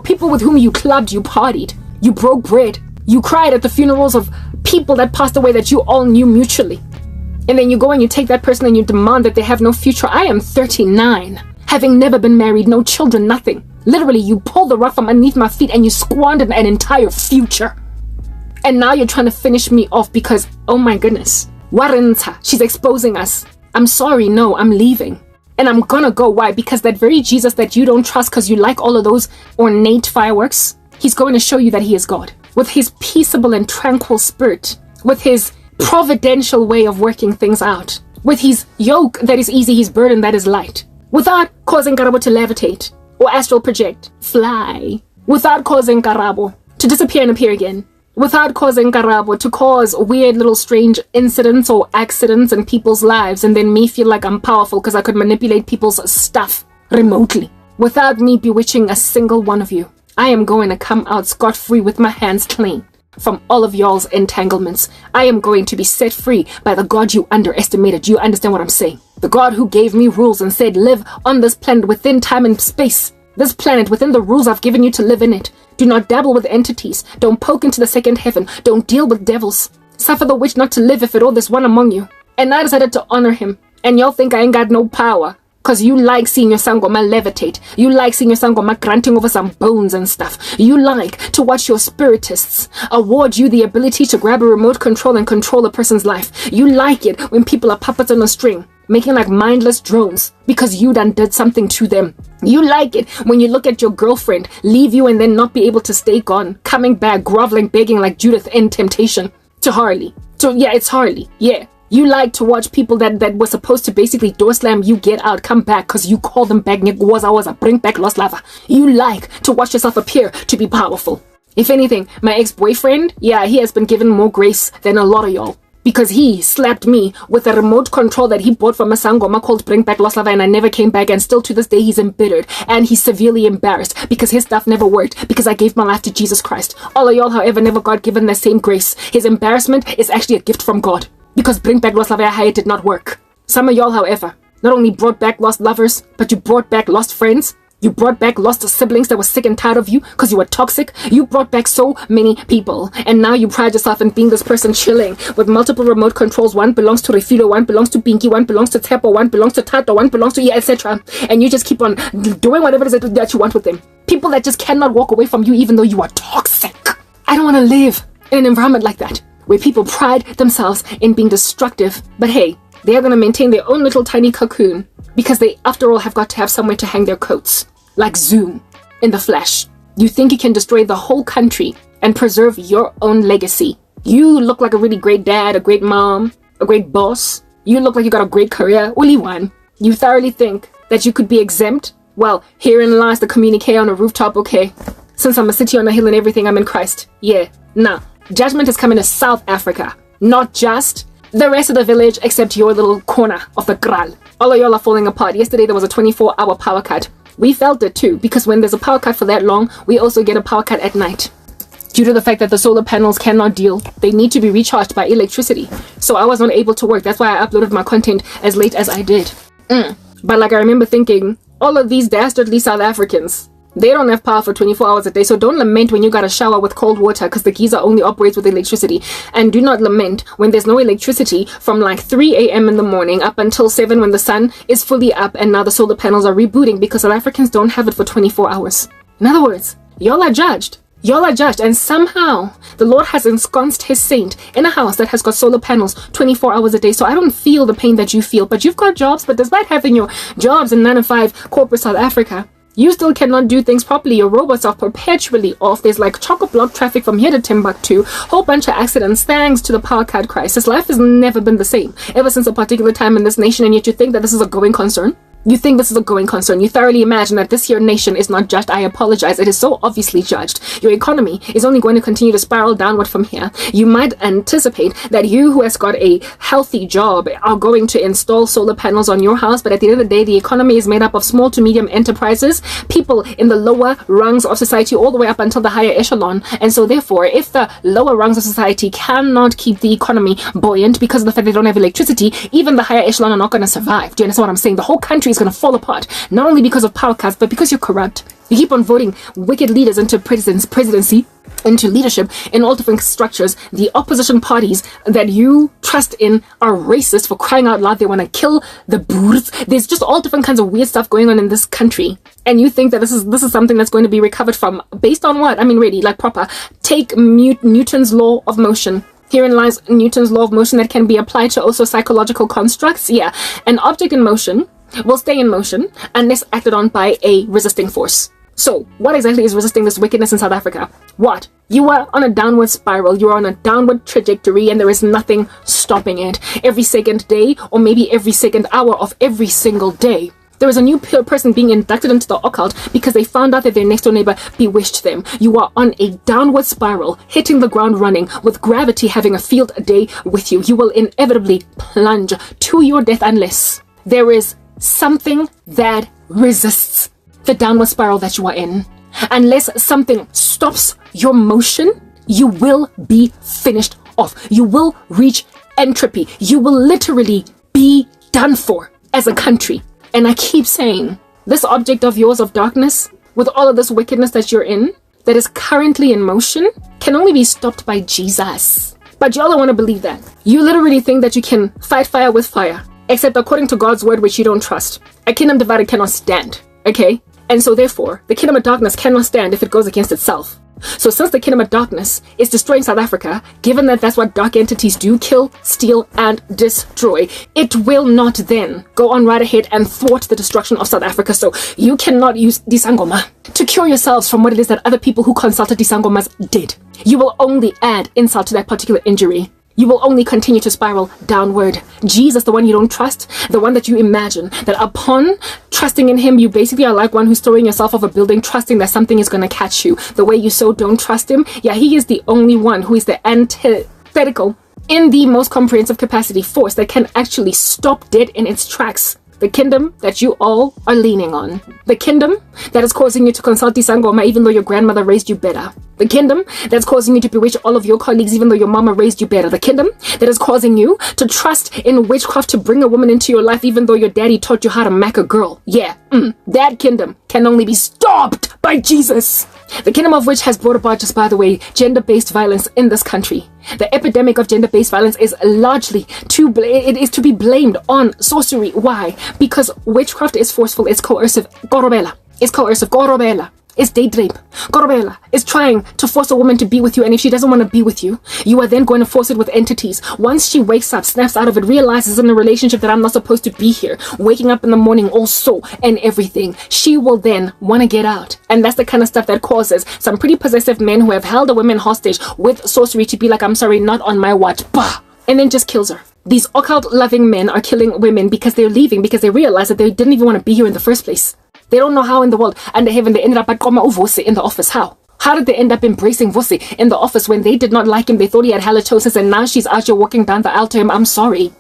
people with whom you clubbed, you partied, you broke bread, you cried at the funerals of people that passed away that you all knew mutually. And then you go and you take that person and you demand that they have no future. I am 39, having never been married, no children, nothing. Literally, you pulled the rug from underneath my feet and you squandered an entire future. And now you're trying to finish me off because, oh my goodness, Warrenta, she's exposing us. I'm sorry, no, I'm leaving. And I'm gonna go. Why? Because that very Jesus that you don't trust because you like all of those ornate fireworks, he's going to show you that he is God. With his peaceable and tranquil spirit. With his providential way of working things out. With his yoke that is easy, his burden that is light. Without causing Karabo to levitate or astral project, fly. Without causing Karabo to disappear and appear again. Without causing Karabo to cause weird little strange incidents or accidents in people's lives and then me feel like I'm powerful because I could manipulate people's stuff remotely. Without me bewitching a single one of you, I am going to come out scot-free with my hands clean from all of y'all's entanglements. I am going to be set free by the God you underestimated. You understand what I'm saying? The God who gave me rules and said live on this planet within time and space. This planet within the rules I've given you to live in it. Do not dabble with entities. Don't poke into the second heaven. Don't deal with devils. Suffer the witch not to live if at all there's one among you. And I decided to honor him. And y'all think I ain't got no power. Because you like seeing your sangoma levitate. You like seeing your sangoma grunting over some bones and stuff. You like to watch your spiritists award you the ability to grab a remote control and control a person's life. You like it when people are puppets on a string, making like mindless drones because you done did something to them. You like it when you look at your girlfriend leave you and then not be able to stay gone, coming back, groveling, begging like Judith in Temptation to Harley. So yeah, it's Harley. Yeah. You like to watch people that were supposed to basically door slam you, get out, come back because you call them back, bring back lost lover. You like to watch yourself appear to be powerful. If anything, my ex-boyfriend, yeah, he has been given more grace than a lot of y'all. Because he slapped me with a remote control that he bought from a sangoma called Bring Back Lost Lover, and I never came back, and still to this day he's embittered and he's severely embarrassed because his stuff never worked because I gave my life to Jesus Christ. All of y'all, however, never got given the same grace. His embarrassment is actually a gift from God. Because Bring Back Lost Lover I did not work. Some of y'all, however, not only brought back lost lovers, but you brought back lost friends. You brought back lost siblings that were sick and tired of you because you were toxic. You brought back so many people. And now you pride yourself in being this person chilling with multiple remote controls. One belongs to Refilo, one belongs to Pinky, one belongs to Tepo, one belongs to Tato, one belongs to etc. And you just keep on doing whatever it is that you want with them. People that just cannot walk away from you even though you are toxic. I don't want to live in an environment like that, where people pride themselves in being destructive, but hey, they are going to maintain their own little tiny cocoon because they, after all, have got to have somewhere to hang their coats. Like Zoom in the flesh. You think you can destroy the whole country and preserve your own legacy. You look like a really great dad, a great mom, a great boss. You look like you got a great career. Only one. You thoroughly think that you could be exempt? Well, herein lies the communique on a rooftop, okay? Since I'm a city on a hill and everything, I'm in Christ. Yeah, nah. Judgment is coming to South Africa, not just the rest of the village except your little corner of the Kral. All of y'all are falling apart. Yesterday there was a 24-hour power cut. We felt it too, because when there's a power cut for that long, we also get a power cut at night. Due to the fact that the solar panels cannot deal, they need to be recharged by electricity. So I was not able to work. That's why I uploaded my content as late as I did. But like I remember thinking, all of these dastardly South Africans, they don't have power for 24 hours a day, so don't lament when you gotta shower with cold water because the geyser only operates with electricity. And do not lament when there's no electricity from like 3 a.m. in the morning up until 7 when the sun is fully up and now the solar panels are rebooting because South Africans don't have it for 24 hours. In other words, y'all are judged. Y'all are judged, and somehow the Lord has ensconced his saint in a house that has got solar panels 24 hours a day. So I don't feel the pain that you feel, but you've got jobs. But despite having your jobs in 9 to 5 corporate South Africa, you still cannot do things properly. Your robots are perpetually off. There's like chock-a-block traffic from here to Timbuktu. Whole bunch of accidents thanks to the power cut crisis. Life has never been the same ever since a particular time in this nation, and yet you think that this is a going concern? You think this is a going concern. You thoroughly imagine that this here nation is not judged. I apologize. It is so obviously judged. Your economy is only going to continue to spiral downward from here. You might anticipate that you who has got a healthy job are going to install solar panels on your house, but at the end of the day, the economy is made up of small to medium enterprises, people in the lower rungs of society all the way up until the higher echelon. And so therefore, if the lower rungs of society cannot keep the economy buoyant because of the fact they don't have electricity, even the higher echelon are not going to survive. Do you understand what I'm saying? The whole country is going to fall apart, not only because of power cuts, but because you're corrupt. You keep on voting wicked leaders into presidency, into leadership in all different structures. The opposition parties that you trust in are racist, for crying out loud. They want to kill the Boers. There's just all different kinds of weird stuff going on in this country, and you think that this is something that's going to be recovered from based on what? I mean, really, like proper. Take Newton's law of motion. Herein lies Newton's law of motion that can be applied to also psychological constructs. Yeah, an object in motion will stay in motion unless acted on by a resisting force. So, what exactly is resisting this wickedness in South Africa? What? You are on a downward spiral, you are on a downward trajectory, and there is nothing stopping it. Every second day, or maybe every second hour of every single day, there is a new person being inducted into the occult because they found out that their next door neighbor bewitched them. You are on a downward spiral, hitting the ground running, with gravity having a field day with you. You will inevitably plunge to your death unless there is something that resists the downward spiral that you are in. Unless something stops your motion, you will be finished off. You will reach entropy. You will literally be done for as a country. And I keep saying, this object of yours of darkness, with all of this wickedness that you're in, that is currently in motion, can only be stopped by Jesus. But y'all don't want to believe that. You literally think that you can fight fire with fire. except according to God's word, which you don't trust. A kingdom divided cannot stand, okay? And so therefore, the kingdom of darkness cannot stand if it goes against itself. So since the kingdom of darkness is destroying South Africa, given that that's what dark entities do, kill, steal, and destroy, it will not then go on right ahead and thwart the destruction of South Africa. So you cannot use disangoma to cure yourselves from what it is that other people who consulted disangomas did. You will only add insult to that particular injury. You will only continue to spiral downward. Jesus, the one you don't trust, the one that you imagine, that upon trusting in him, you basically are like one who's throwing yourself off a building, trusting that something is going to catch you. The way you so don't trust him, yeah, he is the only one who is the antithetical, in the most comprehensive capacity, force that can actually stop dead in its tracks. The kingdom that you all are leaning on. The kingdom that is causing you to consult disangoma even though your grandmother raised you better. The kingdom that's causing you to bewitch all of your colleagues even though your mama raised you better. The kingdom that is causing you to trust in witchcraft to bring a woman into your life even though your daddy taught you how to mack a girl. Yeah, that kingdom can only be stopped by Jesus. The kingdom of which has brought about, just by the way, gender-based violence in this country. The epidemic of gender-based violence is largely it is to be blamed on sorcery. Why? Because witchcraft is forceful, it's coercive. Korobela is coercive. Korobela is date rape. Korobela is trying to force a woman to be with you, and if she doesn't want to be with you, you are then going to force it with entities. Once she wakes up, snaps out of it, realizes in a relationship that I'm not supposed to be here, waking up in the morning also and everything, she will then want to get out. And that's the kind of stuff that causes some pretty possessive men who have held a woman hostage with sorcery to be like, I'm sorry, not on my watch, bah, and then just kills her. These occult loving men are killing women because they're leaving, because they realize that they didn't even want to be here in the first place. They don't know how in the world, under heaven, they ended up at Koma Uvusi in the office. How? How did they end up embracing Vusi in the office when they did not like him? They thought he had halitosis, and now she's out here walking down the aisle to him, I'm sorry.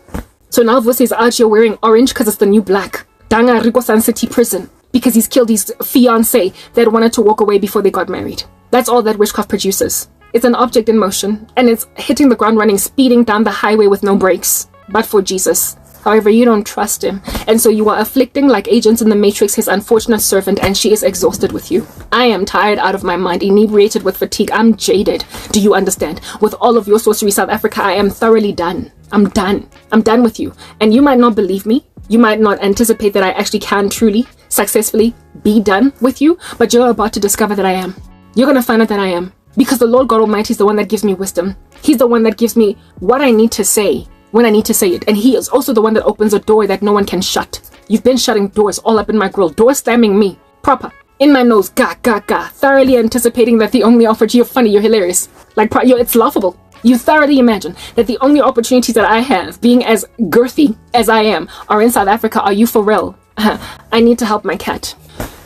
So now Vusi is out here wearing orange because it's the new black. Danga Rico San City prison because he's killed his fiancé that wanted to walk away before they got married. That's all that witchcraft produces. It's an object in motion, and it's hitting the ground running, speeding down the highway with no brakes. But for Jesus. However, you don't trust him, and so you are afflicting like agents in the Matrix his unfortunate servant, and she is exhausted with you. I am tired out of my mind, inebriated with fatigue. I'm jaded. Do you understand? With all of your sorcery, South Africa, I am thoroughly done. I'm done. I'm done with you. And you might not believe me. You might not anticipate that I actually can truly, successfully be done with you, but you're about to discover that I am. You're going to find out that I am. Because the Lord God Almighty is the one that gives me wisdom. He's the one that gives me what I need to say when I need to say it. And he is also the one that opens a door that no one can shut. You've been shutting doors all up in my grill. Door slamming me. Proper. In my nose. Ga, ga, ga. Thoroughly anticipating that the only opportunity, you're funny, you're hilarious. It's laughable. You thoroughly imagine that the only opportunities that I have, being as girthy as I am, are in South Africa. Are you for real? I need to help my cat.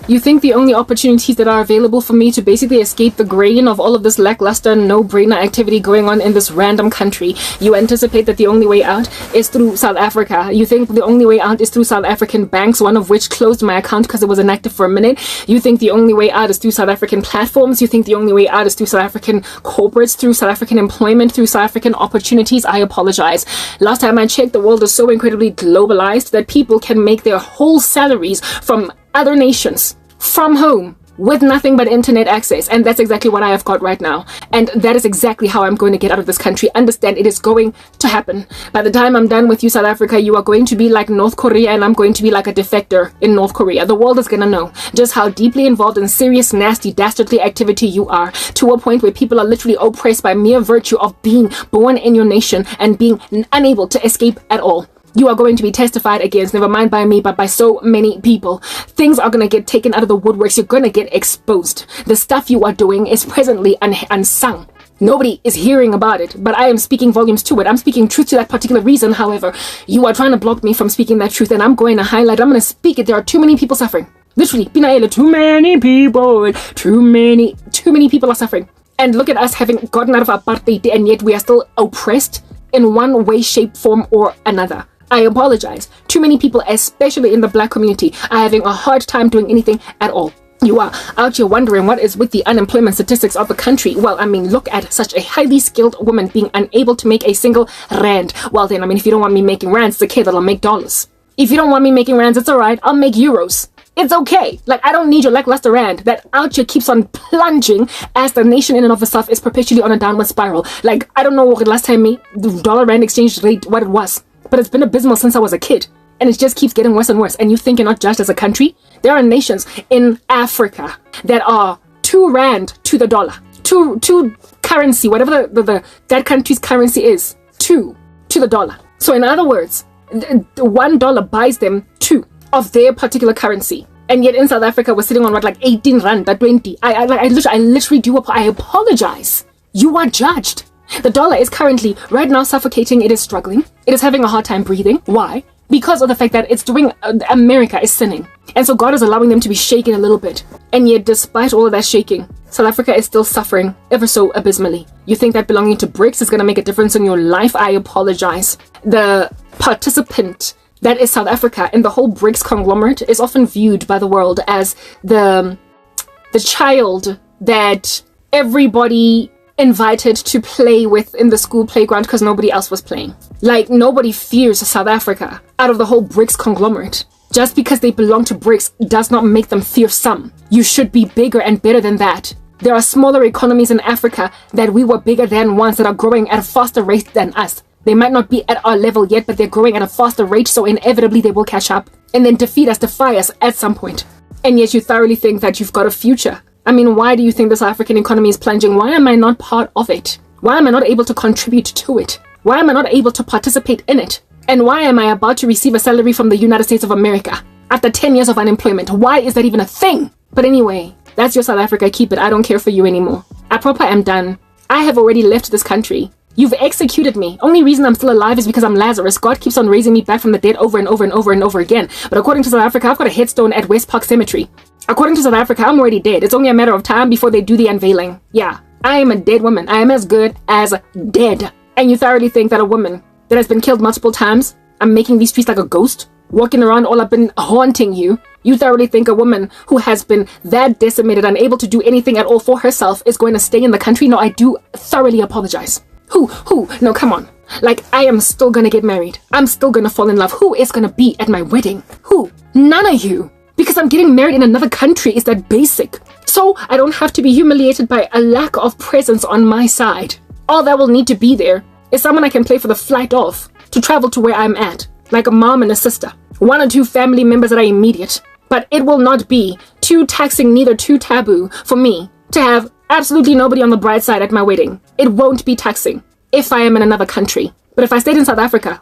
You think the only opportunities that are available for me to basically escape the grain of all of this lackluster, no-brainer activity going on in this random country, you anticipate that the only way out is through South Africa. You think the only way out is through South African banks, one of which closed my account because it was inactive for a minute. You think the only way out is through South African platforms. You think the only way out is through South African corporates, through South African employment, through South African opportunities. I apologize. Last time I checked, the world is so incredibly globalized that people can make their whole salaries from other nations from home with nothing but internet access, and that's exactly what I have got right now, and that is exactly how I'm going to get out of this country. Understand, it is going to happen. By the time I'm done with you, South Africa, you are going to be like North Korea, and I'm going to be like a defector in North Korea. The world is going to know just how deeply involved in serious, nasty, dastardly activity you are, to a point where people are literally oppressed by mere virtue of being born in your nation and being unable to escape at all. You are going to be testified against, never mind by me, but by so many people. Things are going to get taken out of the woodworks. You're going to get exposed. The stuff you are doing is presently unsung. Nobody is hearing about it, but I am speaking volumes to it. I'm speaking truth to that particular reason. However, you are trying to block me from speaking that truth, and I'm going to highlight, I'm going to speak it. There are too many people suffering. Literally, too many people. Too many people are suffering. And look at us having gotten out of apartheid, and yet we are still oppressed in one way, shape, form, or another. I apologize. Too many people, especially in the black community, are having a hard time doing anything at all. You are out here wondering what is with the unemployment statistics of the country. Well, I mean, look at such a highly skilled woman being unable to make a single rand. Well then, I mean, if you don't want me making rands, it's okay that I'll make dollars. If you don't want me making rands, it's alright, I'll make euros. It's okay. Like, I don't need your lackluster rand that out here keeps on plunging as the nation in and of itself is perpetually on a downward spiral. Like, I don't know what last time the dollar rand exchange rate, what it was. But it's been abysmal since I was a kid. and it just keeps getting worse and worse, and you think you're not judged as a country. There are nations in Africa that are 2 rand to the dollar. Two currency, whatever that country's currency is, 2 to the dollar. So in other words, $1 buys them 2 of their particular currency. And yet in South Africa, we're sitting on what, like 18 rand, 20. I literally do. I apologize. You are judged. The dollar is currently right now suffocating. It is struggling. It is having a hard time breathing. Why? Because of the fact that it's doing, America is sinning. And so God is allowing them to be shaken a little bit. And yet, despite all of that shaking, South Africa is still suffering ever so abysmally. You think that belonging to BRICS is going to make a difference in your life? I apologize. The participant that is South Africa in the whole BRICS conglomerate is often viewed by the world as the child that everybody invited to play with in the school playground because nobody else was playing. Like, nobody fears South Africa out of the whole BRICS conglomerate. Just because they belong to BRICS does not make them fearsome. You should be bigger and better than that. There are smaller economies in Africa that we were bigger than ones that are growing at a faster rate than us. They might not be at our level yet, but they're growing at a faster rate, so inevitably they will catch up and then defeat us, defy us at some point. And yet you thoroughly think that you've got a future. I mean, why do you think the South African economy is plunging? Why am I not part of it? Why am I not able to contribute to it? Why am I not able to participate in it? And why am I about to receive a salary from the United States of America after 10 years of unemployment? Why is that even a thing? But anyway, that's your South Africa. Keep it. I don't care for you anymore. I am done. I have already left this country. You've executed me. Only reason I'm still alive is because I'm Lazarus. God keeps on raising me back from the dead over and over and over and over again. But according to South Africa, I've got a headstone at West Park Cemetery. According to South Africa, I'm already dead. It's only a matter of time before they do the unveiling. Yeah, I am a dead woman. I am as good as dead. And you thoroughly think that a woman that has been killed multiple times, I'm making these streets like a ghost, walking around all up and haunting you. You thoroughly think a woman who has been that decimated, unable to do anything at all for herself, is going to stay in the country? No, I do thoroughly apologize. Who? No, come on. Like, I am still gonna get married. I'm still gonna fall in love. Who is gonna be at my wedding? Who? None of you. Because I'm getting married in another country. Is that basic? So I don't have to be humiliated by a lack of presence on my side. All that will need to be there is someone I can pay for the flight off to travel to where I'm at. Like a mom and a sister. 1 or 2 family members that are immediate. But it will not be too taxing, neither too taboo for me to have absolutely nobody on the bride side at my wedding. It won't be taxing if I am in another country. But if I stayed in South Africa,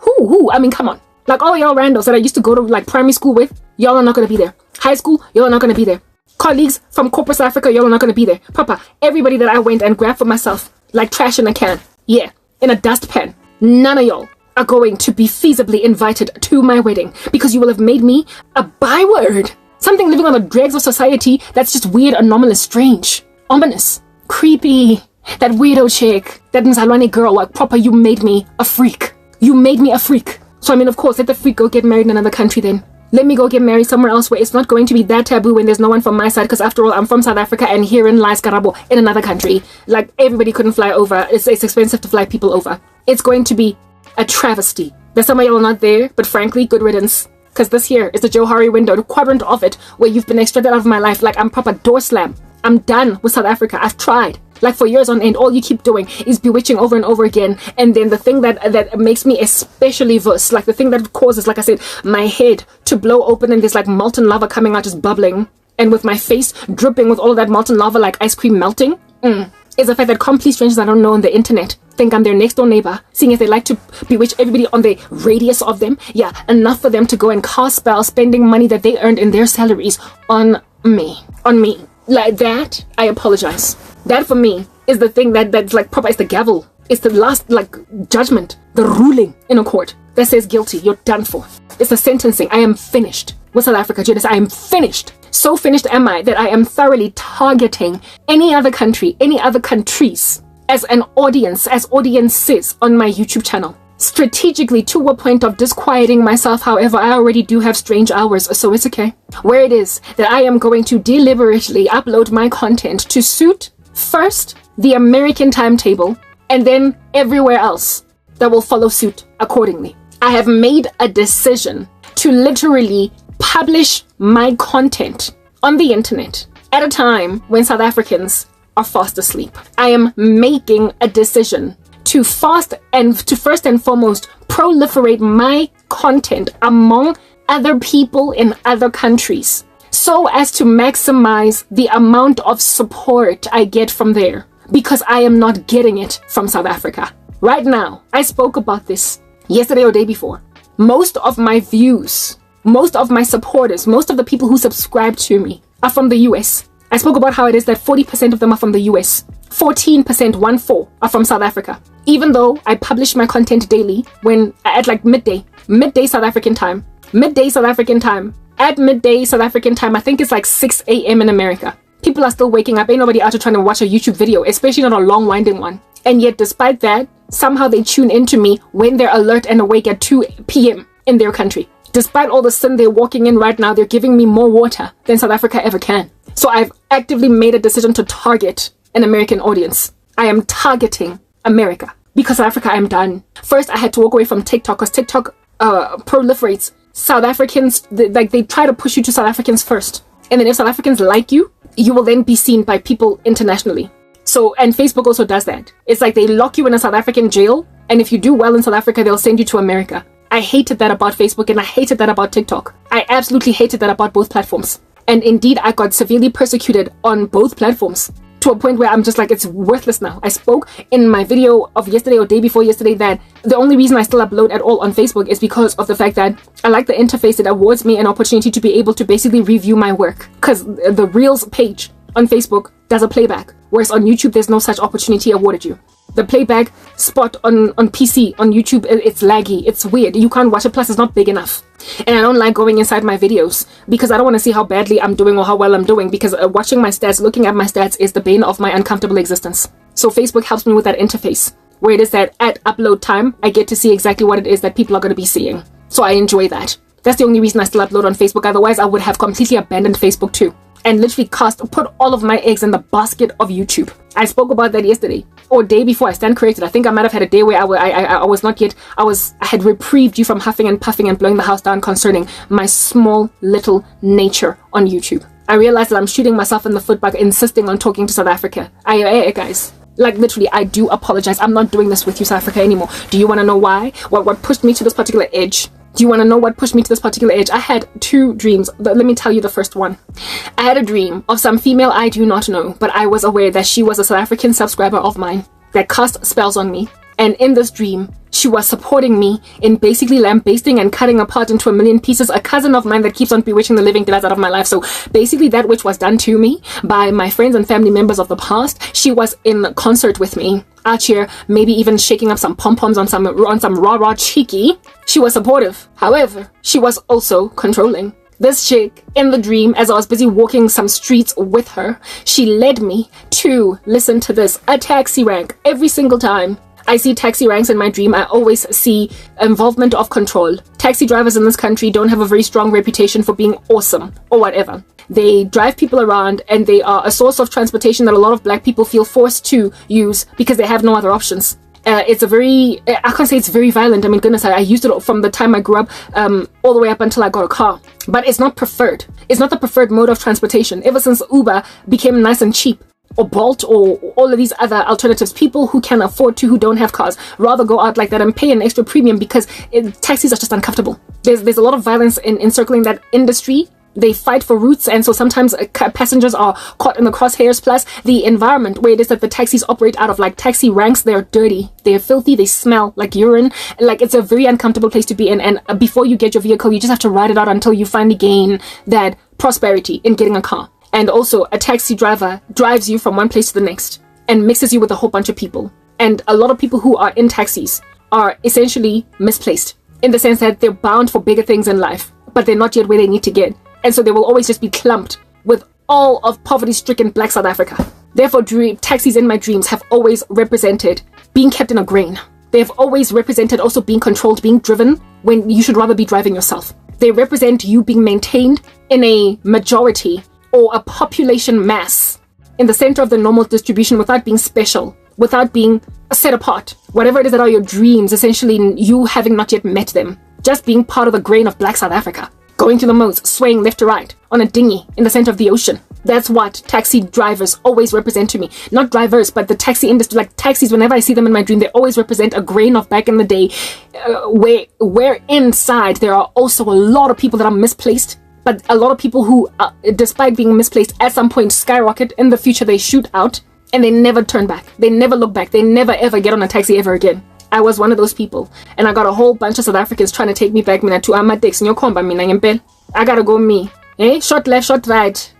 I mean, come on. Like, all y'all randos that I used to go to like primary school with, y'all are not going to be there. High school, y'all are not going to be there. Colleagues from corporate South Africa, y'all are not going to be there. Papa, everybody that I went and grabbed for myself, like trash in a can. Yeah, in a dustpan. None of y'all are going to be feasibly invited to my wedding because you will have made me a byword. Something living on the dregs of society that's just weird, anomalous, strange. Ominous, creepy, that weirdo chick, that Mzalwane girl, like proper, you made me a freak. You made me a freak. So I mean, of course, let the freak go get married in another country then. Let me go get married somewhere else where it's not going to be that taboo when there's no one from my side, because after all, I'm from South Africa and herein lies Karabo in another country. Like, everybody couldn't fly over. It's expensive to fly people over. It's going to be a travesty. There's some of y'all not there, but frankly, good riddance. Because this here is the Johari window, the quadrant of it, where you've been extracted out of my life like I'm proper door slam. I'm done with South Africa. I've tried. Like, for years on end, all you keep doing is bewitching over and over again. And then the thing that makes me especially verse, like the thing that causes, like I said, my head to blow open and there's like molten lava coming out, just bubbling. And with my face dripping with all of that molten lava like ice cream melting, is the fact that complete strangers I don't know on the internet think I'm their next door neighbor, seeing as they like to bewitch everybody on the radius of them. Yeah, enough for them to go and cast spells, spending money that they earned in their salaries on me. On me. Like that, I apologize. That for me is the thing that's like proper, it's the gavel. It's the last like judgment, the ruling in a court that says guilty, you're done for. It's the sentencing. I am finished with South Africa, Judas. I am finished. So finished am I that I am thoroughly targeting any other country, any other countries as an audience, as audiences on my YouTube channel. Strategically to a point of disquieting myself. However, I already do have strange hours, so it's okay. Where it is that I am going to deliberately upload my content to suit first the American timetable and then everywhere else that will follow suit accordingly. I have made a decision to literally publish my content on the internet at a time when South Africans are fast asleep. I am making a decision to first and foremost proliferate my content among other people in other countries so as to maximize the amount of support I get from there, because I am not getting it from South Africa. Right now, I spoke about this yesterday or day before. Most of my views, most of my supporters, most of the people who subscribe to me are from the US. I spoke about how it is that 40% of them are from the US. 14%, 1/4, are from South Africa. Even though I publish my content daily at like midday South African time. At midday South African time, I think it's like 6 a.m. in America. People are still waking up. Ain't nobody out there trying to watch a YouTube video, especially not a long winding one. And yet, despite that, somehow they tune into me when they're alert and awake at 2 p.m. in their country. Despite all the sin they're walking in right now, they're giving me more water than South Africa ever can. So I've actively made a decision to target an American audience. I am targeting America because South Africa, I'm done. First, I had to walk away from TikTok because TikTok proliferates South Africans. They try to push you to South Africans first. And then if South Africans like you, you will then be seen by people internationally. So, and Facebook also does that. It's like they lock you in a South African jail, and if you do well in South Africa, they'll send you to America. I hated that about Facebook, and I hated that about TikTok. I absolutely hated that about both platforms. And indeed, I got severely persecuted on both platforms to a point where I'm just like, it's worthless now. I spoke in my video of yesterday or day before yesterday that the only reason I still upload at all on Facebook is because of the fact that I like the interface. It awards me an opportunity to be able to basically review my work, because the Reels page on Facebook does a playback, whereas on YouTube there's no such opportunity awarded you. The playback spot on PC, on YouTube, it's laggy, it's weird, you can't watch it, plus it's not big enough. And I don't like going inside my videos because I don't want to see how badly I'm doing or how well I'm doing, because watching my stats, looking at my stats is the bane of my uncomfortable existence. So Facebook helps me with that interface, where it is that at upload time, I get to see exactly what it is that people are going to be seeing. So I enjoy that. That's the only reason I still upload on Facebook. Otherwise, I would have completely abandoned Facebook too, and literally put all of my eggs in the basket of YouTube. I spoke about that yesterday or day before. I stand corrected. I think I might have had a day where I was not yet. I had reprieved you from huffing and puffing and blowing the house down concerning my small little nature on YouTube. I realized that I'm shooting myself in the foot by insisting on talking to South Africa. Guys, like literally, I do apologize. I'm not doing this with you, South Africa, anymore. Do you want to know why? What pushed me to this particular edge? Do you want to know what pushed me to this particular edge? I had two dreams. Let me tell you the first one. I had a dream of some female I do not know, but I was aware that she was a South African subscriber of mine that cast spells on me. And in this dream, she was supporting me in basically lambasting and cutting apart into a million pieces a cousin of mine that keeps on bewitching the living daylights out of my life. So basically that which was done to me by my friends and family members of the past, she was in concert with me out here, maybe even shaking up some pom-poms on some rah-rah cheeky. She was supportive. However, she was also controlling. This chick, in the dream, as I was busy walking some streets with her, she led me to, listen to this, a taxi rank. Every single time I see taxi ranks in my dream, I always see involvement of control. Taxi drivers in this country don't have a very strong reputation for being awesome or whatever. They drive people around, and they are a source of transportation that a lot of black people feel forced to use because they have no other options. It's a very, I can't say it's very violent. I mean, goodness, I used it from the time I grew up all the way up until I got a car. But it's not preferred. It's not the preferred mode of transportation. Ever since Uber became nice and cheap, or Bolt, or all of these other alternatives, people who can afford to, who don't have cars, rather go out like that and pay an extra premium because taxis are just uncomfortable. There's a lot of violence in encircling that industry. They fight for routes, and so sometimes passengers are caught in the crosshairs. Plus the environment where it is that the taxis operate out of, like taxi ranks, they're dirty, they're filthy, they smell like urine. Like, it's a very uncomfortable place to be in, and before you get your vehicle, you just have to ride it out until you finally gain that prosperity in getting a car. And also, a taxi driver drives you from one place to the next and mixes you with a whole bunch of people. And a lot of people who are in taxis are essentially misplaced, in the sense that they're bound for bigger things in life, but they're not yet where they need to get. And so they will always just be clumped with all of poverty-stricken Black South Africa. Therefore, taxis in my dreams have always represented being kept in a grain. They have always represented also being controlled, being driven when you should rather be driving yourself. They represent you being maintained in a majority or a population mass in the center of the normal distribution without being special, without being set apart. Whatever it is that are your dreams, essentially you having not yet met them, just being part of the grain of Black South Africa. Going through the modes, swaying left to right on a dinghy in the center of the ocean. That's what taxi drivers always represent to me. Not drivers, but the taxi industry. Like taxis, whenever I see them in my dream, they always represent a grain of back in the day, where inside there are also a lot of people that are misplaced. But a lot of people who, despite being misplaced, at some point skyrocket. In the future, they shoot out and they never turn back. They never look back. They never ever get on a taxi ever again. I was one of those people. And I got a whole bunch of South Africans trying to take me back. Mina to Amadex in your comba, mina ngempela. I gotta go me. Short left, short right.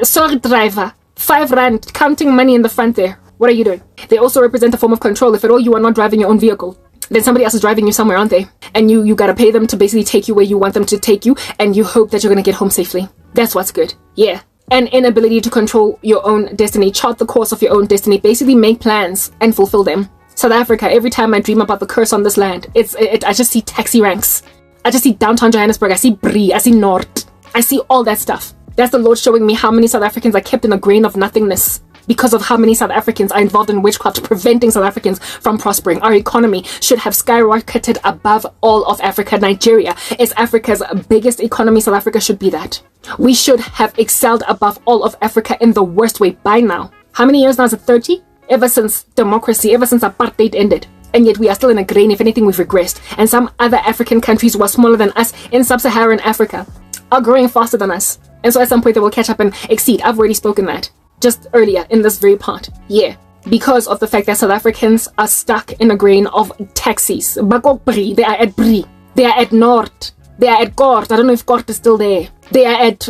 Sorry, driver. 5 rand, counting money in the front there. What are you doing? They also represent a form of control. If at all you are not driving your own vehicle, then somebody else is driving you somewhere, aren't they? And you gotta pay them to basically take you where you want them to take you, and you hope that you're gonna get home safely. That's what's good. Yeah. An inability to control your own destiny, chart the course of your own destiny, basically make plans and fulfill them. South Africa, every time I dream about the curse on this land, I just see taxi ranks. I just see downtown Johannesburg, I see Brie, I see North, I see all that stuff. That's the Lord showing me how many South Africans are kept in a grain of nothingness because of how many South Africans are involved in witchcraft, preventing South Africans from prospering. Our economy should have skyrocketed above all of Africa. Nigeria is Africa's biggest economy. South Africa should be that. We should have excelled above all of Africa in the worst way by now. How many years now? Is it 30? Ever since democracy, ever since apartheid ended. And yet we are still in a grain. If anything, we've regressed. And some other African countries who are smaller than us in sub-Saharan Africa are growing faster than us. And so at some point they will catch up and exceed. I've already spoken that just earlier in this very part. Yeah. Because of the fact that South Africans are stuck in a grain of taxis. They are at Brie. They are at North. They are at Kort. I don't know if Kort is still there. They are at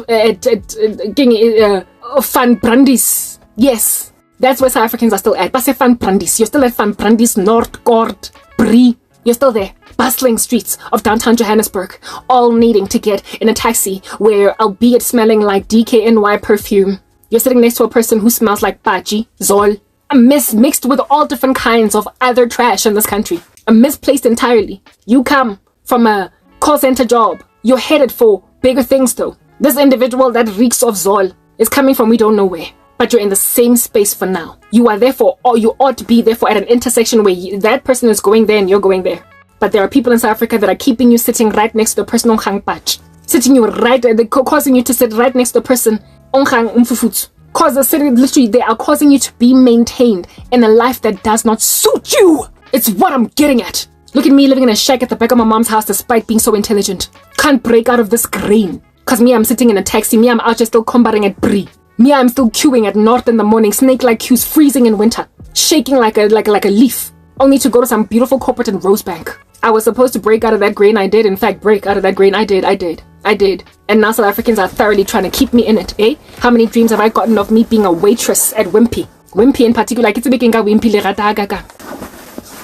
Van Brandis. Yes. That's where South Africans are still at. But Van Brandis. You're still at Van Brandis, North, Kort, Brie. You're still there. Bustling streets of downtown Johannesburg, all needing to get in a taxi where, albeit smelling like DKNY perfume, you're sitting next to a person who smells like Baji, Zol, mixed with all different kinds of other trash in this country. Misplaced entirely. You come from a call center job. You're headed for bigger things though. This individual that reeks of Zol is coming from we don't know where. But you're in the same space for now. You are therefore, or you ought to be therefore at an intersection where that person is going there and you're going there. But there are people in South Africa that are keeping you sitting right next to the person on Khang Patch. Sitting you right, causing you to sit right next to the person on Khang Umfufut. Literally, they are causing you to be maintained in a life that does not suit you. It's what I'm getting at. Look at me living in a shack at the back of my mom's house despite being so intelligent. Can't break out of this grain. Cause me, I'm sitting in a taxi. Me, I'm out here still combating at Brie. Me, I'm still queuing at North in the morning, snake-like queues, freezing in winter, shaking like a leaf, only to go to some beautiful corporate in Rosebank. I was supposed to break out of that grain. I did, in fact, break out of that grain. I did. And now South Africans are thoroughly trying to keep me in it, eh? How many dreams have I gotten of me being a waitress at Wimpy? Wimpy in particular, like it's a big Wimpy le rata.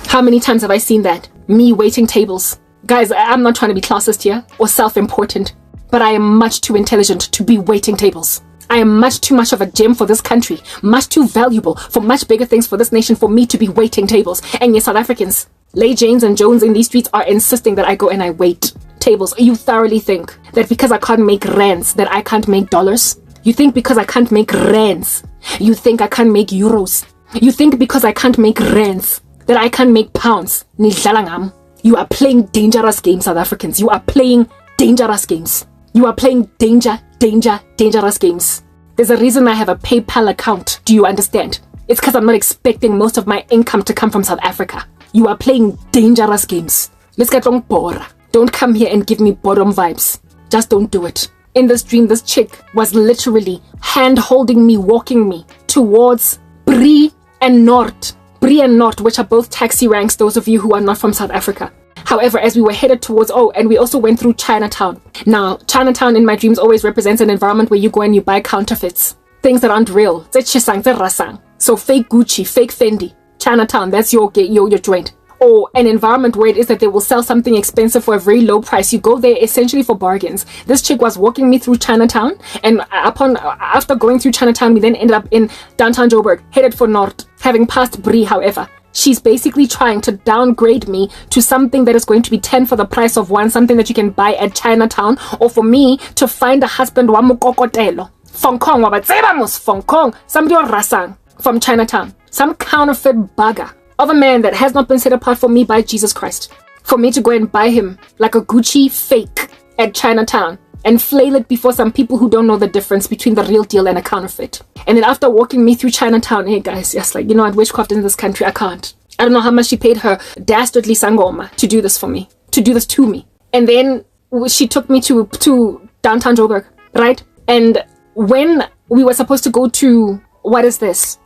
How many times have I seen that? Me waiting tables. Guys, I'm not trying to be classist here or self-important, but I am much too intelligent to be waiting tables. I am much too much of a gem for this country, much too valuable for much bigger things for this nation for me to be waiting tables. And yes, South Africans, Lay Janes and Jones in these streets are insisting that I go and I wait tables. You thoroughly think that because I can't make rands that I can't make dollars? You think because I can't make rands, you think I can't make euros? You think because I can't make rands that I can't make pounds? You are playing dangerous games, South Africans. You are playing dangerous games. You are playing dangerous games. There's a reason I have a PayPal account. Do you understand? It's because I'm not expecting most of my income to come from South Africa. You are playing dangerous games. Let's get on board. Don't come here and give me bottom vibes. Just don't do it. In this dream, this chick was literally hand-holding me, walking me towards Brie and North. Brie and North, which are both taxi ranks, those of you who are not from South Africa. However, as we were headed towards, and we also went through Chinatown. Now, Chinatown in my dreams always represents an environment where you go and you buy counterfeits. Things that aren't real. So fake Gucci, fake Fendi. Chinatown, that's your joint. Or an environment where it is that they will sell something expensive for a very low price. You go there essentially for bargains. This chick was walking me through Chinatown, and after going through Chinatown, we then ended up in downtown Joburg, headed for North, having passed Brie, however. She's basically trying to downgrade me to something that is going to be 10 for the price of 1, something that you can buy at Chinatown, or for me to find a husband wa mokokotelo. Fong Kong, somebody or Rasang from Chinatown. Some counterfeit bugger of a man that has not been set apart for me by Jesus Christ. For me to go and buy him like a Gucci fake at Chinatown and flail it before some people who don't know the difference between the real deal and a counterfeit. And then after walking me through Chinatown, hey guys, yes, like, you know what, witchcraft in this country, I can't. I don't know how much she paid her dastardly sangoma to do this for me, to do this to me. And then she took me to downtown Joburg, right? And when we were supposed to go to, what is this?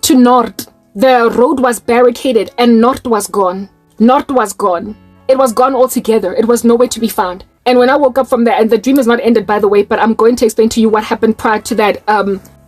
To North, the road was barricaded and North was gone. North was gone. It was gone altogether. It was nowhere to be found. And when I woke up from there, and the dream is not ended, by the way, but I'm going to explain to you what happened prior to that,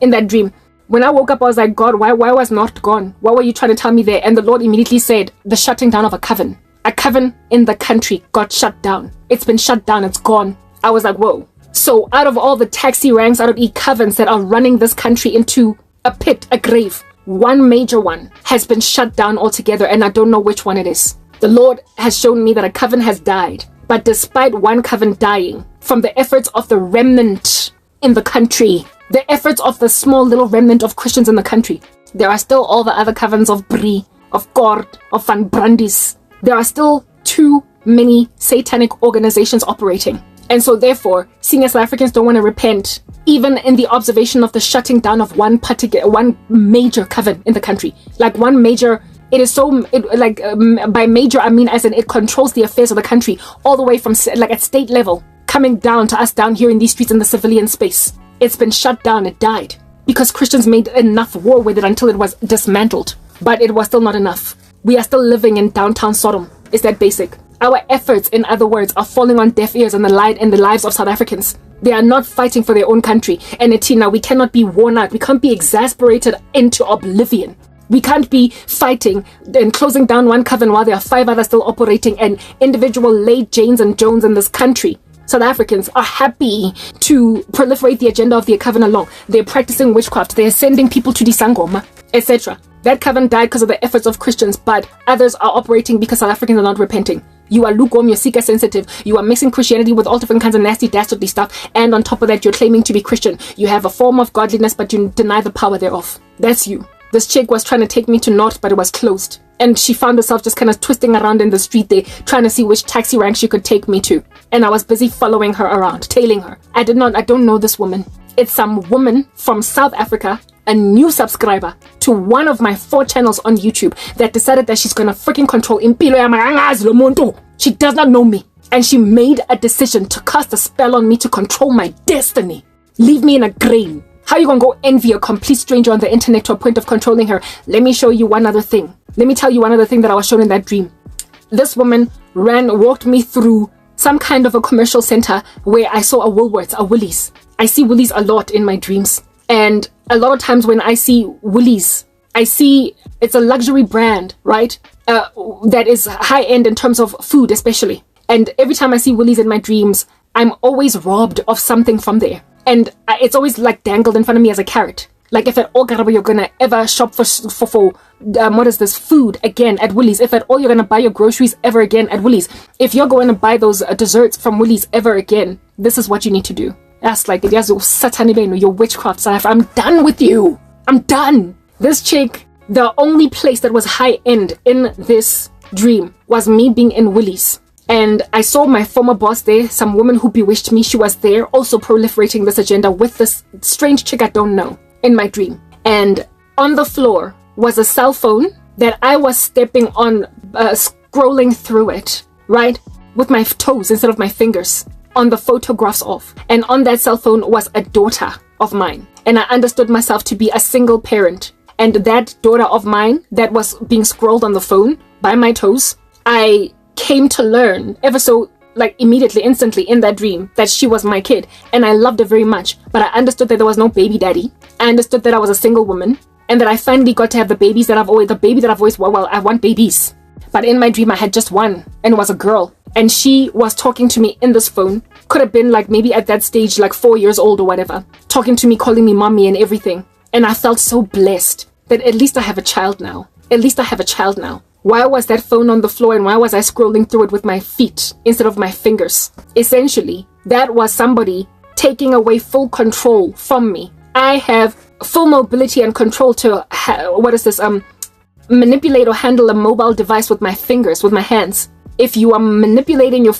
in that dream. When I woke up, I was like, God, why was North gone? What were you trying to tell me there? And the Lord immediately said, the shutting down of a coven. A coven in the country got shut down. It's been shut down. It's gone. I was like, whoa. So out of all the taxi ranks, out of covens that are running this country into a pit, a grave, one major one has been shut down altogether, and I don't know which one it is. The Lord has shown me that a coven has died. But despite one coven dying, from the efforts of the remnant in the country, the efforts of the small little remnant of Christians in the country, there are still all the other covens of Brie, of Kort, of Van Brandis. There are still too many satanic organizations operating. And so therefore, seeing as South Africans don't want to repent, even in the observation of the shutting down of one major coven in the country, like one major, it is so, by major, I mean as in it controls the affairs of the country, all the way from like at state level, coming down to us down here in these streets in the civilian space. It's been shut down, it died, because Christians made enough war with it until it was dismantled. But it was still not enough. We are still living in downtown Sodom. Is that basic? Our efforts, in other words, are falling on deaf ears in the lives of South Africans. They are not fighting for their own country. And Etina, we cannot be worn out. We can't be exasperated into oblivion. We can't be fighting and closing down one coven while there are 5 others still operating, and individual late Janes and Jones in this country, South Africans, are happy to proliferate the agenda of their coven along. They're practicing witchcraft. They're sending people to the Sangoma, etc. That coven died because of the efforts of Christians, but others are operating because South Africans are not repenting. You are lukewarm, you're seeker sensitive, you are mixing Christianity with all different kinds of nasty, dastardly stuff, and on top of that, you're claiming to be Christian. You have a form of godliness, but you deny the power thereof. That's you. This chick was trying to take me to North, but it was closed. And she found herself just kind of twisting around in the street there, trying to see which taxi rank she could take me to. And I was busy following her around, tailing her. I don't know this woman. It's some woman from South Africa, a new subscriber to one of my 4 channels on YouTube, that decided that she's gonna freaking control impilo ya marangazi lo muntu. She does not know me. And she made a decision to cast a spell on me to control my destiny. Leave me in a grain. How you gonna go envy a complete stranger on the internet to a point of controlling her? Let me show you one other thing. Let me tell you one other thing that I was shown in that dream. This woman walked me through some kind of a commercial center where I saw a Woolworths, a Woolies. I see Woolies a lot in my dreams. And a lot of times when I see Woolies, I see it's a luxury brand, right? That is high end in terms of food, especially. And every time I see Woolies in my dreams, I'm always robbed of something from there. And it's always like dangled in front of me as a carrot. Like if at all you're gonna ever shop for what is this, food again at Woolies, if at all you're gonna buy your groceries ever again at Woolies, if you're going to buy those desserts from Woolies ever again, this is what you need to do. That's like, your witchcraft. I'm done with you. I'm done. This chick, the only place that was high end in this dream was me being in Woolies. And I saw my former boss there, some woman who bewitched me. She was there also proliferating this agenda with this strange chick I don't know in my dream. And on the floor was a cell phone that I was stepping on, scrolling through it, right? With my toes instead of my fingers on the photographs of. And on that cell phone was a daughter of mine. And I understood myself to be a single parent. And that daughter of mine that was being scrolled on the phone by my toes, I came to learn ever so like immediately, instantly in that dream that she was my kid, and I loved her very much. But I understood that there was no baby daddy. I understood that I was a single woman, and that I finally got to have the baby that I've always, well, I want babies. But in my dream I had just one, and it was a girl, and she was talking to me in this phone. Could have been like maybe at that stage like 4 years old or whatever, talking to me, calling me mommy and everything. And I felt so blessed that at least I have a child now. At least I have a child now. Why was that phone on the floor, and why was I scrolling through it with my feet instead of my fingers? Essentially, that was somebody taking away full control from me. I have full mobility and control to, manipulate or handle a mobile device with my fingers, with my hands. If you are manipulating your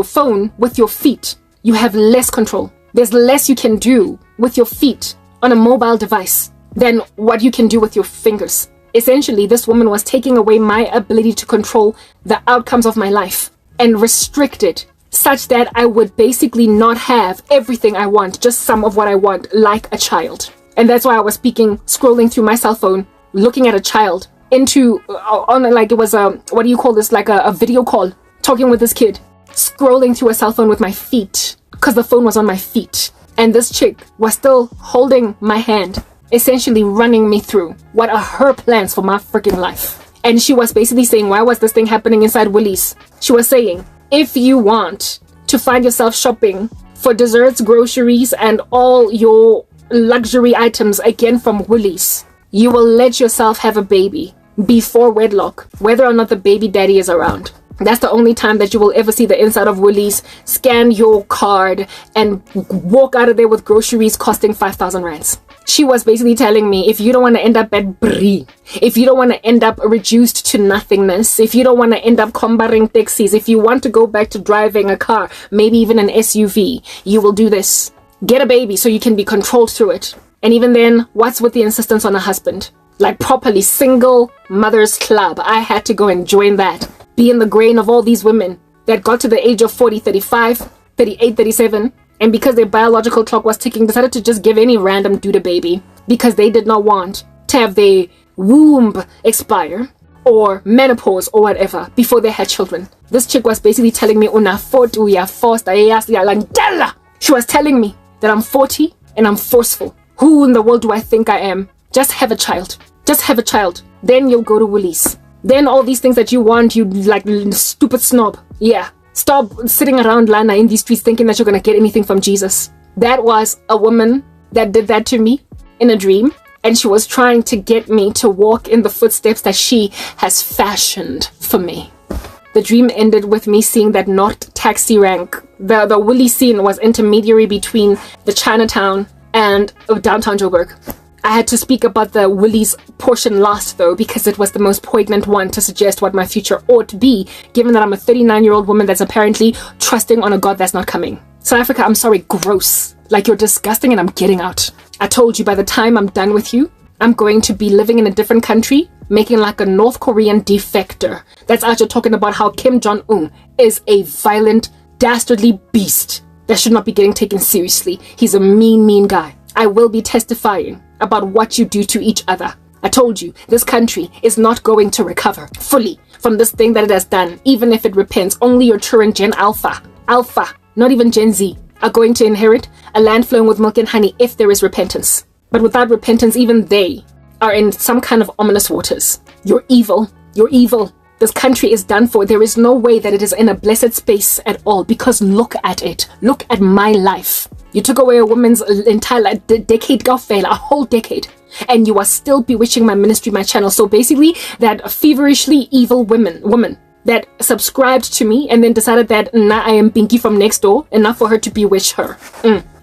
phone with your feet, you have less control. There's less you can do with your feet on a mobile device than what you can do with your fingers. Essentially, this woman was taking away my ability to control the outcomes of my life and restrict it such that I would basically not have everything I want, just some of what I want, like a child. And that's why I was scrolling through my cell phone, looking at a child like it was what do you call this? Like a video call, talking with this kid, scrolling through a cell phone with my feet because the phone was on my feet. And this chick was still holding my hand, essentially running me through what are her plans for my freaking life. And she was basically saying, why was this thing happening inside Woolies? She was saying, if you want to find yourself shopping for desserts, groceries, and all your luxury items again from Woolies, you will let yourself have a baby before wedlock, whether or not the baby daddy is around. That's the only time that you will ever see the inside of Woolies, scan your card, and walk out of there with groceries costing 5,000 rands. She was basically telling me, if you don't want to end up at Brie, if you don't want to end up reduced to nothingness, if you don't want to end up combating taxis, if you want to go back to driving a car, maybe even an SUV, you will do this. Get a baby so you can be controlled through it. And even then, what's with the insistence on a husband? Like properly single mothers club. I had to go and join that. Be in the grain of all these women that got to the age of 40, 35, 38, 37, and because their biological clock was ticking, decided to just give any random dude a baby because they did not want to have their womb expire or menopause or whatever before they had children. This chick was basically telling me, she was telling me that I'm 40 and I'm forceful. Who in the world do I think I am? Just have a child. Just have a child. Then you'll go to Woolies. Then all these things that you want, you like stupid snob. Yeah. Stop sitting around Lana in these streets thinking that you're going to get anything from Jesus. That was a woman that did that to me in a dream. And she was trying to get me to walk in the footsteps that she has fashioned for me. The dream ended with me seeing that not taxi rank. The Woolies scene was intermediary between the Chinatown and downtown Joburg. I had to speak about the Woolies portion last though, because it was the most poignant one to suggest what my future ought to be, given that I'm a 39-year-old woman that's apparently trusting on a God that's not coming. South Africa, I'm sorry, gross. Like, you're disgusting and I'm getting out. I told you, by the time I'm done with you, I'm going to be living in a different country, making like a North Korean defector. That's actually talking about how Kim Jong-un is a violent, dastardly beast that should not be getting taken seriously. He's a mean, mean guy. I will be testifying about what you do to each other. I told you, this country is not going to recover fully from this thing that it has done, even if it repents. Only your Turin Gen Alpha, not even Gen Z, are going to inherit a land flowing with milk and honey if there is repentance. But without repentance, even they are in some kind of ominous waters. You're evil. You're evil. This country is done for. There is no way that it is in a blessed space at all, because look at it. Look at my life. You took away a woman's entire decade, a whole decade, and you are still bewitching my ministry, my channel. So basically, that feverishly evil woman that subscribed to me and then decided that, nah, I am Pinky from next door, enough for her to bewitch her.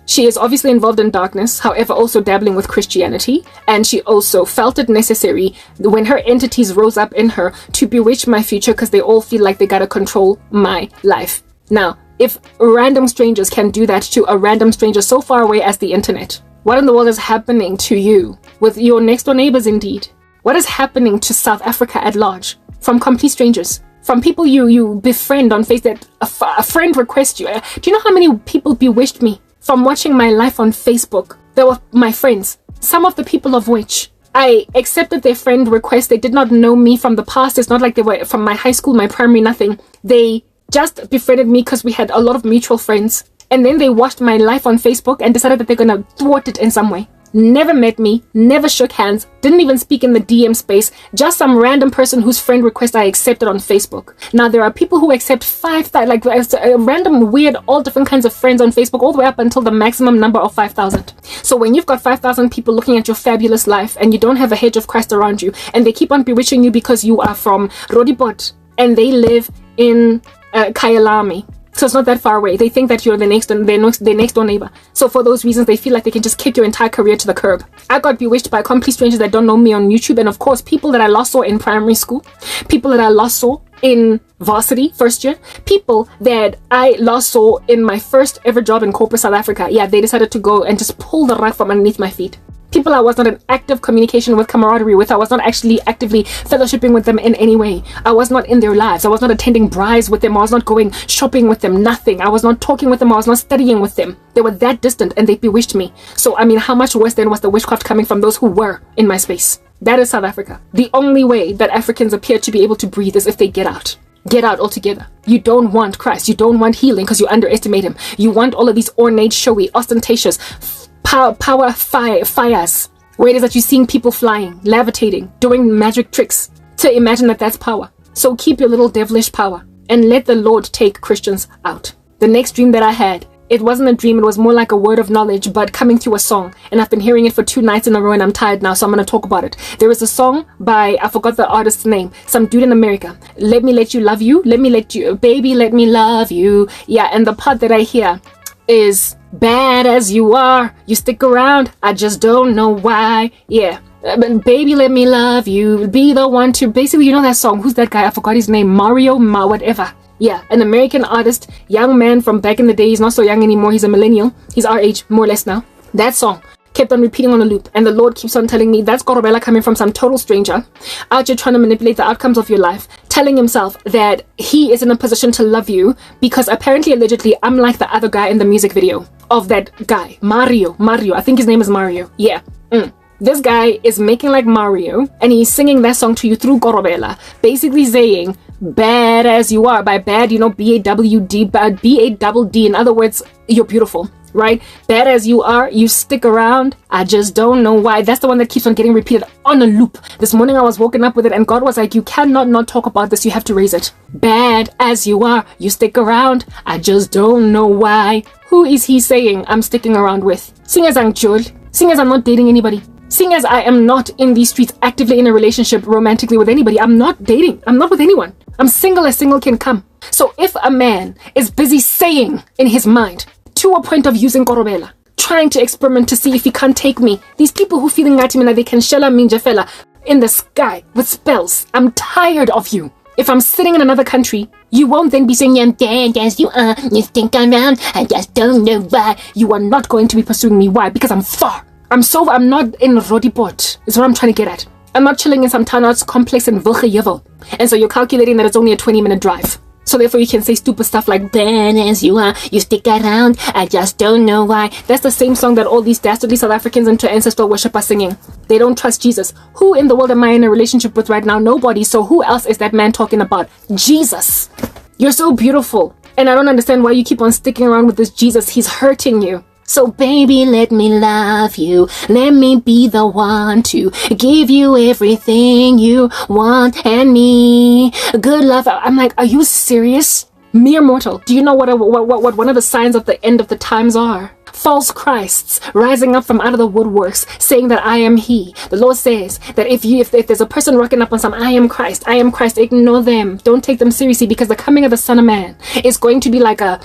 She is obviously involved in darkness, however, also dabbling with Christianity, and she also felt it necessary when her entities rose up in her to bewitch my future because they all feel like they gotta control my life. Now, if random strangers can do that to a random stranger so far away as the internet, what in the world is happening to you with your next door neighbors indeed? What is happening to South Africa at large from complete strangers? From people you befriend on Facebook, a friend requests you. Do you know how many people bewitched me from watching my life on Facebook? They were my friends, some of the people of which I accepted their friend request. They did not know me from the past. It's not like they were from my high school, my primary, nothing. They just befriended me because we had a lot of mutual friends. And then they watched my life on Facebook and decided that they're going to thwart it in some way. Never met me, never shook hands, didn't even speak in the DM space, just some random person whose friend request I accepted on Facebook. Now, there are people who accept 5,000, like random, weird, all different kinds of friends on Facebook, all the way up until the maximum number of 5,000. So when you've got 5,000 people looking at your fabulous life and you don't have a hedge of Christ around you, and they keep on bewitching you because you are from Rodibot and they live in Kyalami, so it's not that far away. They think that you're their next door neighbor. So for those reasons, they feel like they can just kick your entire career to the curb. I got bewitched by complete strangers that don't know me on YouTube. And of course, people that I last saw in primary school, people that I last saw in varsity first year, people that I last saw in my first ever job in corporate South Africa, yeah, they decided to go and just pull the rug from underneath my feet. People I was not in active communication with, camaraderie with. I was not actually actively fellowshipping with them in any way. I was not in their lives. I was not attending brides with them. I was not going shopping with them. Nothing. I was not talking with them. I was not studying with them. They were that distant and they bewitched me. So, I mean, how much worse then was the witchcraft coming from those who were in my space? That is South Africa. The only way that Africans appear to be able to breathe is if they get out. Get out altogether. You don't want Christ. You don't want healing because you underestimate him. You want all of these ornate, showy, ostentatious, fires, where it is that you're seeing people flying, levitating, doing magic tricks to imagine that that's power. So keep your little devilish power and let the Lord take Christians out. The next dream that I had, it wasn't a dream, it was more like a word of knowledge, but coming through a song. And I've been hearing it for 2 nights in a row and I'm tired now, so I'm going to talk about it. There is a song by, I forgot the artist's name, some dude in America. Let me let you love you. Let me let you, baby, let me love you. Yeah, and the part that I hear is, bad as you are, you stick around, I just don't know why. Yeah, but baby, let me love you, be the one to, basically, you know that song, who's that guy? I forgot his name, Mario whatever. Yeah, an American artist, young man from back in the day. He's not so young anymore, he's a millennial, he's our age more or less now. That song kept on repeating on a loop, and the Lord keeps on telling me that's Gorobela coming from some total stranger out here trying to manipulate the outcomes of your life, telling himself that he is in a position to love you because apparently, allegedly, I'm like the other guy in the music video of that guy, Mario, I think his name is Mario. Yeah. This guy is making like Mario and he's singing that song to you through Gorobela, basically saying, bad as you are. By bad, you know, B-A-W-D, B-A-double-D. In other words, you're beautiful, right? Bad as you are, you stick around, I just don't know why. That's the one that keeps on getting repeated on a loop. This morning I was woken up with it and God was like, you cannot not talk about this, you have to raise it. Bad as you are, you stick around, I just don't know why. Who is he saying I'm sticking around with? Seeing as I'm Jul, seeing as I'm not dating anybody, seeing as I am not in these streets actively in a relationship romantically with anybody, I'm not dating, I'm not with anyone. I'm single as single can come. So if a man is busy saying in his mind, to a point of using Gorobela, trying to experiment to see if he can't take me, these people who feeling at me like they can shella minja fella in the sky with spells, I'm tired of you. If I'm sitting in another country, you won't then be saying, I'm dead as you are, you think I'm around, I just don't know why. You are not going to be pursuing me. Why? Because I'm far. I'm not in Rodiport, is what I'm trying to get at. I'm not chilling in some townhouse complex in Vilgejevel. And so you're calculating that it's only a 20-minute drive. So therefore you can say stupid stuff like, bad as you are, you stick around, I just don't know why. That's the same song that all these dastardly South Africans into ancestral worship are singing. They don't trust Jesus. Who in the world am I in a relationship with right now? Nobody. So who else is that man talking about? Jesus. You're so beautiful. And I don't understand why you keep on sticking around with this Jesus. He's hurting you. So baby, let me love you. Let me be the one to give you everything you want and me. Good love. I'm like, are you serious? Mere mortal. Do you know what one of the signs of the end of the times are? False Christs rising up from out of the woodworks saying that I am he. The Lord says that if there's a person rocking up on some I am Christ, ignore them. Don't take them seriously because the coming of the Son of Man is going to be like a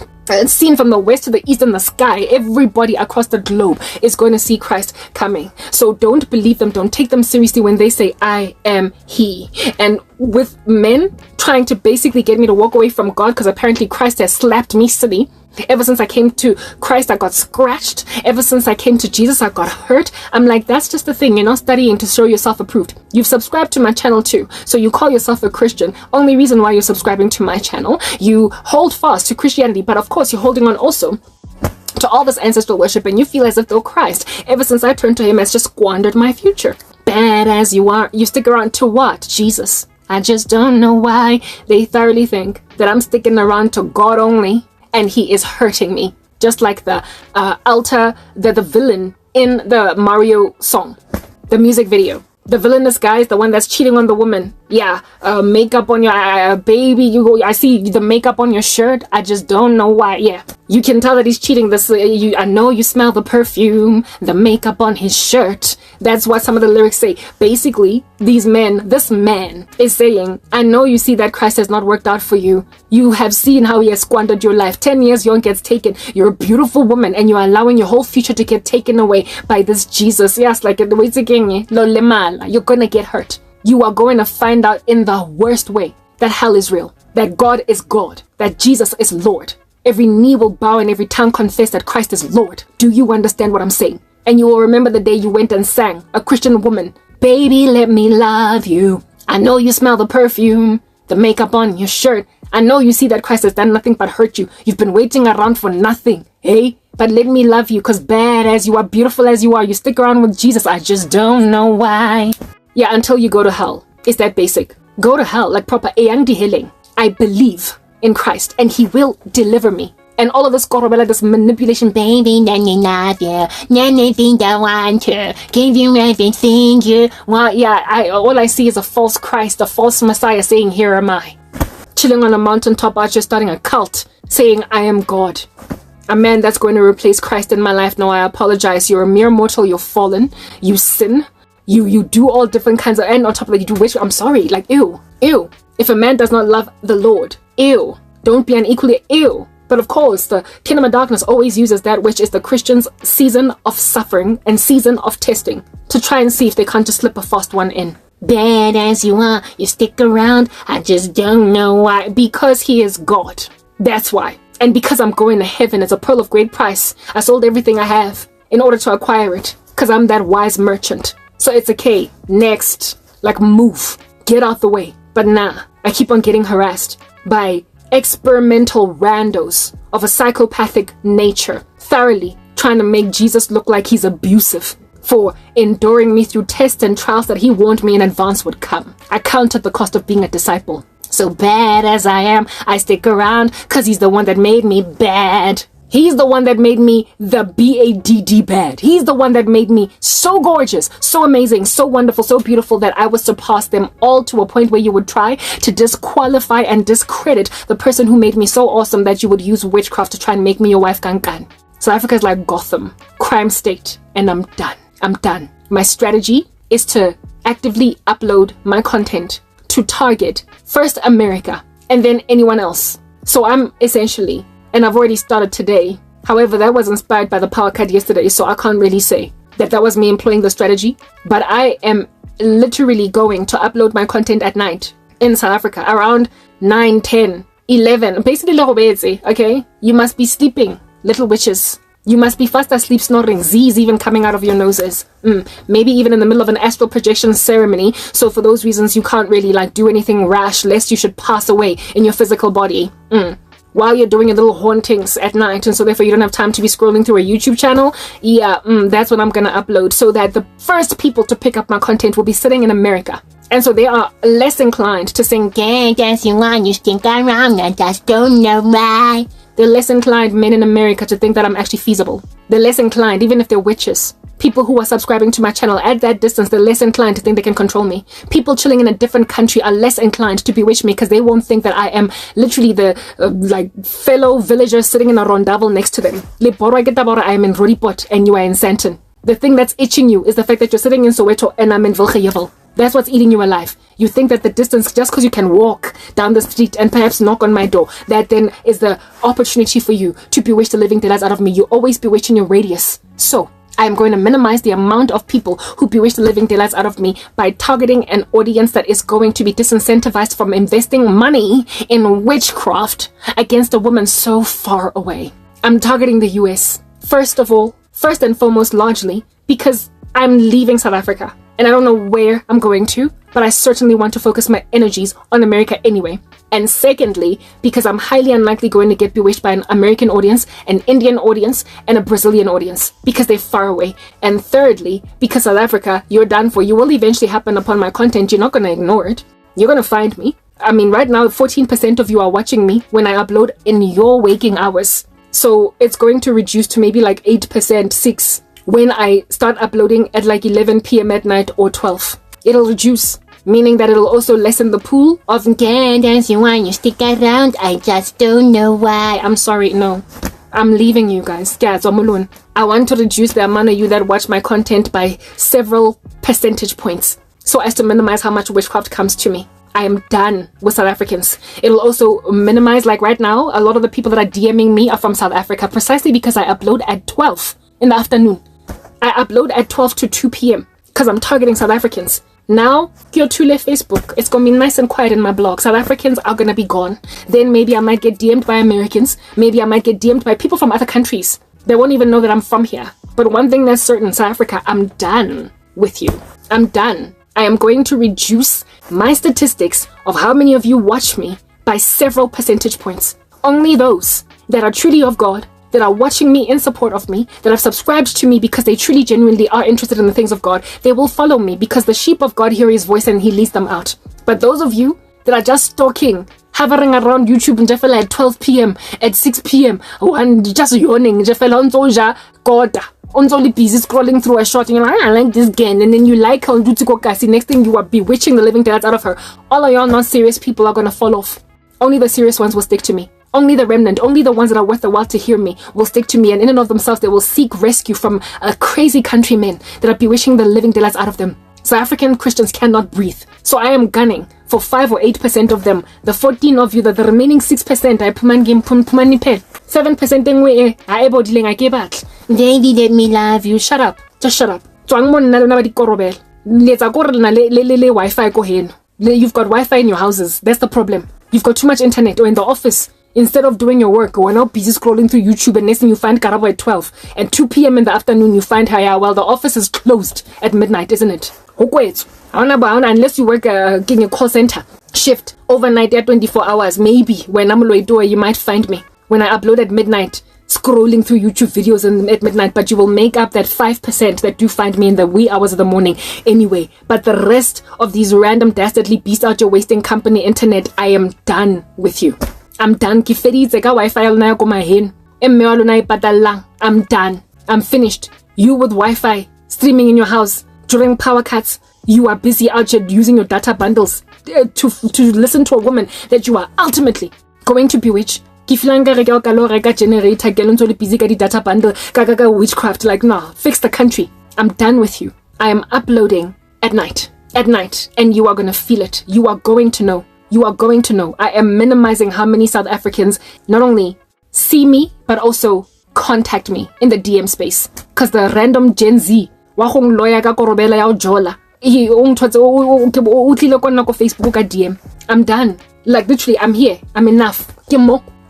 scene from the west to the east in the sky. Everybody across the globe is going to see Christ coming. So don't believe them. Don't take them seriously when they say I am he. And with men trying to basically get me to walk away from God because apparently Christ has slapped me silly. Ever since I came to Christ, I got scratched. Ever since I came to Jesus, I got hurt. I'm like, that's just the thing. You're not studying to show yourself approved. You've subscribed to my channel too. So you call yourself a Christian. Only reason why you're subscribing to my channel. You hold fast to Christianity, but of course you're holding on also to all this ancestral worship and you feel as if though Christ, ever since I turned to him, has just squandered my future. Bad as you are, you stick around to what? Jesus. I just don't know why they thoroughly think that I'm sticking around to God only. And he is hurting me, just like the the villain in the Mario song, the music video. The villainous guy is the one that's cheating on the woman. Yeah, makeup on your baby. I see the makeup on your shirt. I just don't know why. Yeah, you can tell that he's cheating. I know you smell the perfume, the makeup on his shirt. That's what some of the lyrics say. Basically, this man is saying, I know you see that Christ has not worked out for you. You have seen how he has squandered your life. 10 years young gets taken. You're a beautiful woman and you're allowing your whole future to get taken away by this Jesus. Yes, like you're gonna get hurt. You are going to find out in the worst way that hell is real, that God is God, that Jesus is Lord. Every knee will bow and every tongue confess that Christ is Lord. Do you understand what I'm saying? And you will remember the day you went and sang, a Christian woman, baby, let me love you. I know you smell the perfume, the makeup on your shirt. I know you see that Christ has done nothing but hurt you. You've been waiting around for nothing, hey? But let me love you, because bad as you are, beautiful as you are, you stick around with Jesus. I just don't know why. Yeah, until you go to hell. It's that basic. Go to hell like proper ayang healing. I believe in Christ and he will deliver me. And all of this korobela, this manipulation, baby, then you love you, anything I want to, give you everything you want. Yeah, all I see is a false Christ, a false Messiah saying, here am I. Chilling on a mountaintop, I just starting a cult, saying, I am God. A man that's going to replace Christ in my life. No, I apologize. You're a mere mortal. You're fallen. You sin. You do all different kinds of, and on top of that, you do witch. I'm sorry. Like, ew. If a man does not love the Lord, ew. Don't be unequally, ew. But of course, the kingdom of darkness always uses that which is the Christian's season of suffering and season of testing to try and see if they can't just slip a fast one in. Bad as you are, you stick around. I just don't know why. Because he is God. That's why. And because I'm going to heaven, it's a pearl of great price. I sold everything I have in order to acquire it. Because I'm that wise merchant. So it's okay. Next. Like, move. Get out the way. But nah. I keep on getting harassed by experimental randos of a psychopathic nature, thoroughly trying to make Jesus look like he's abusive for enduring me through tests and trials that he warned me in advance would come. I counted the cost of being a disciple. So bad as I am, I stick around because he's the one that made me bad. He's the one that made me the BADD bad. He's the one that made me so gorgeous, so amazing, so wonderful, so beautiful that I would surpass them all to a point where you would try to disqualify and discredit the person who made me so awesome that you would use witchcraft to try and make me your wife Kankan. South Africa is like Gotham, crime state, and I'm done. I'm done. My strategy is to actively upload my content to target first America and then anyone else. So I'm essentially, and I've already started today. However, that was inspired by the power cut yesterday, so I can't really say that was me employing the strategy. But I am literally going to upload my content at night in South Africa around 9, 10, 11. Basically, okay? You must be sleeping, little witches. You must be fast asleep, snoring, Z's even coming out of your noses. Maybe even in the middle of an astral projection ceremony. So for those reasons, you can't really like do anything rash lest you should pass away in your physical body. While you're doing your little hauntings at night, and so therefore you don't have time to be scrolling through a YouTube channel. That's what I'm gonna upload, so that the first people to pick up my content will be sitting in America, and so they are less inclined to sing "Dance you want, you stink around, I just don't know why." They're less inclined, men in America, to think that I'm actually feasible. They're less inclined, even if they're witches. People who are subscribing to my channel at that distance, they're less inclined to think they can control me. People chilling in a different country are less inclined to bewitch me because they won't think that I am literally the fellow villager sitting in a rondavel next to them. I am in Roodepoort and you are in Sandton. The thing that's itching you is the fact that you're sitting in Soweto and I'm in Vilgejevel. That's what's eating you alive. You think that the distance, just because you can walk down the street and perhaps knock on my door, that then is the opportunity for you to bewitch the living daylights out of me. You always bewitch in your radius. So I am going to minimize the amount of people who bewitch the living daylights out of me by targeting an audience that is going to be disincentivized from investing money in witchcraft against a woman so far away. I'm targeting the US. First and foremost, largely because I'm leaving South Africa and I don't know where I'm going to, but I certainly want to focus my energies on America anyway. And secondly, because I'm highly unlikely going to get bewitched by an American audience, an Indian audience, and a Brazilian audience, because they're far away. And thirdly, because South Africa, you're done for. You will eventually happen upon my content. You're not going to ignore it. You're going to find me. I mean, right now, 14% of you are watching me when I upload in your waking hours. So it's going to reduce to maybe like 8%, 6%, when I start uploading at like 11 p.m. at night or 12. It'll reduce, meaning that it'll also lessen the pool of dance you want, you stick around, I just don't know why. I'm sorry, no. I'm leaving you guys. I want to reduce the amount of you that watch my content by several percentage points so as to minimize how much witchcraft comes to me. I am done with South Africans. It'll also minimize, like right now, a lot of the people that are DMing me are from South Africa precisely because I upload at 12 in the afternoon. I upload at 12 to 2 p.m. because I'm targeting South Africans. Now, Kyotule Facebook, it's gonna be nice and quiet in my blog. South Africans are gonna be gone. Then maybe I might get DM'd by Americans. Maybe I might get DM'd by people from other countries. They won't even know that I'm from here. But one thing that's certain, South Africa, I'm done with you. I'm done. I am going to reduce my statistics of how many of you watch me by several percentage points. Only those that are truly of God, that are watching me in support of me, that have subscribed to me because they truly genuinely are interested in the things of God, they will follow me because the sheep of God hear his voice and he leads them out. But those of you that are just stalking, hovering around YouTube and at 12 p.m, at 6 p.m, and just yawning, only busy scrolling through a short and you're like, I like this again, and then you like her, next thing you are bewitching the living daylights out of her. All of y'all non-serious people are gonna fall off. Only the serious ones will stick to me. Only the remnant, only the ones that are worth the while to hear me will stick to me, and in and of themselves they will seek rescue from crazy countrymen that are bewitching the living daylights out of them. So African Christians cannot breathe. So I am gunning for 5 or 8% of them. The 14 of you, the remaining 6%, I pumani pen. 7% engwe I able dealing I give back. Daddy, let me love you. Shut up. Just shut up. You've got Wi-Fi in your houses. That's the problem. You've got too much internet, or in the office. Instead of doing your work, we're now busy scrolling through YouTube, and next thing you find Karabo at 12. And 2 p.m. in the afternoon, you find her, well, the office is closed at midnight, isn't it? Unless you work in a call center shift overnight at 24 hours, maybe when I'm you might find me when I upload at midnight, scrolling through YouTube videos at midnight. But you will make up that 5% that do find me in the wee hours of the morning anyway. But the rest of these random dastardly beasts out your wasting company internet, I am done with you. I'm done. I'm done. I'm finished. You with Wi-Fi streaming in your house during power cuts, you are busy out here using your data bundles to listen to a woman that you are ultimately going to bewitch. Generator busy data bundle witchcraft. Like, nah, fix the country. I'm done with you. I am uploading at night, and you are gonna feel it. You are going to know. You are going to know. I am minimizing how many South Africans not only see me, but also contact me in the DM space. Because the random Gen Z, DM. I'm done. Like, literally, I'm here. I'm enough.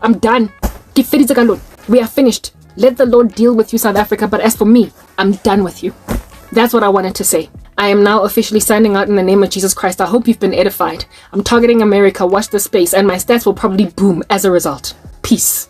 I'm done. We are finished. Let the Lord deal with you, South Africa. But as for me, I'm done with you. That's what I wanted to say. I am now officially signing out in the name of Jesus Christ. I hope you've been edified. I'm targeting America. Watch the space, and my stats will probably boom as a result. Peace.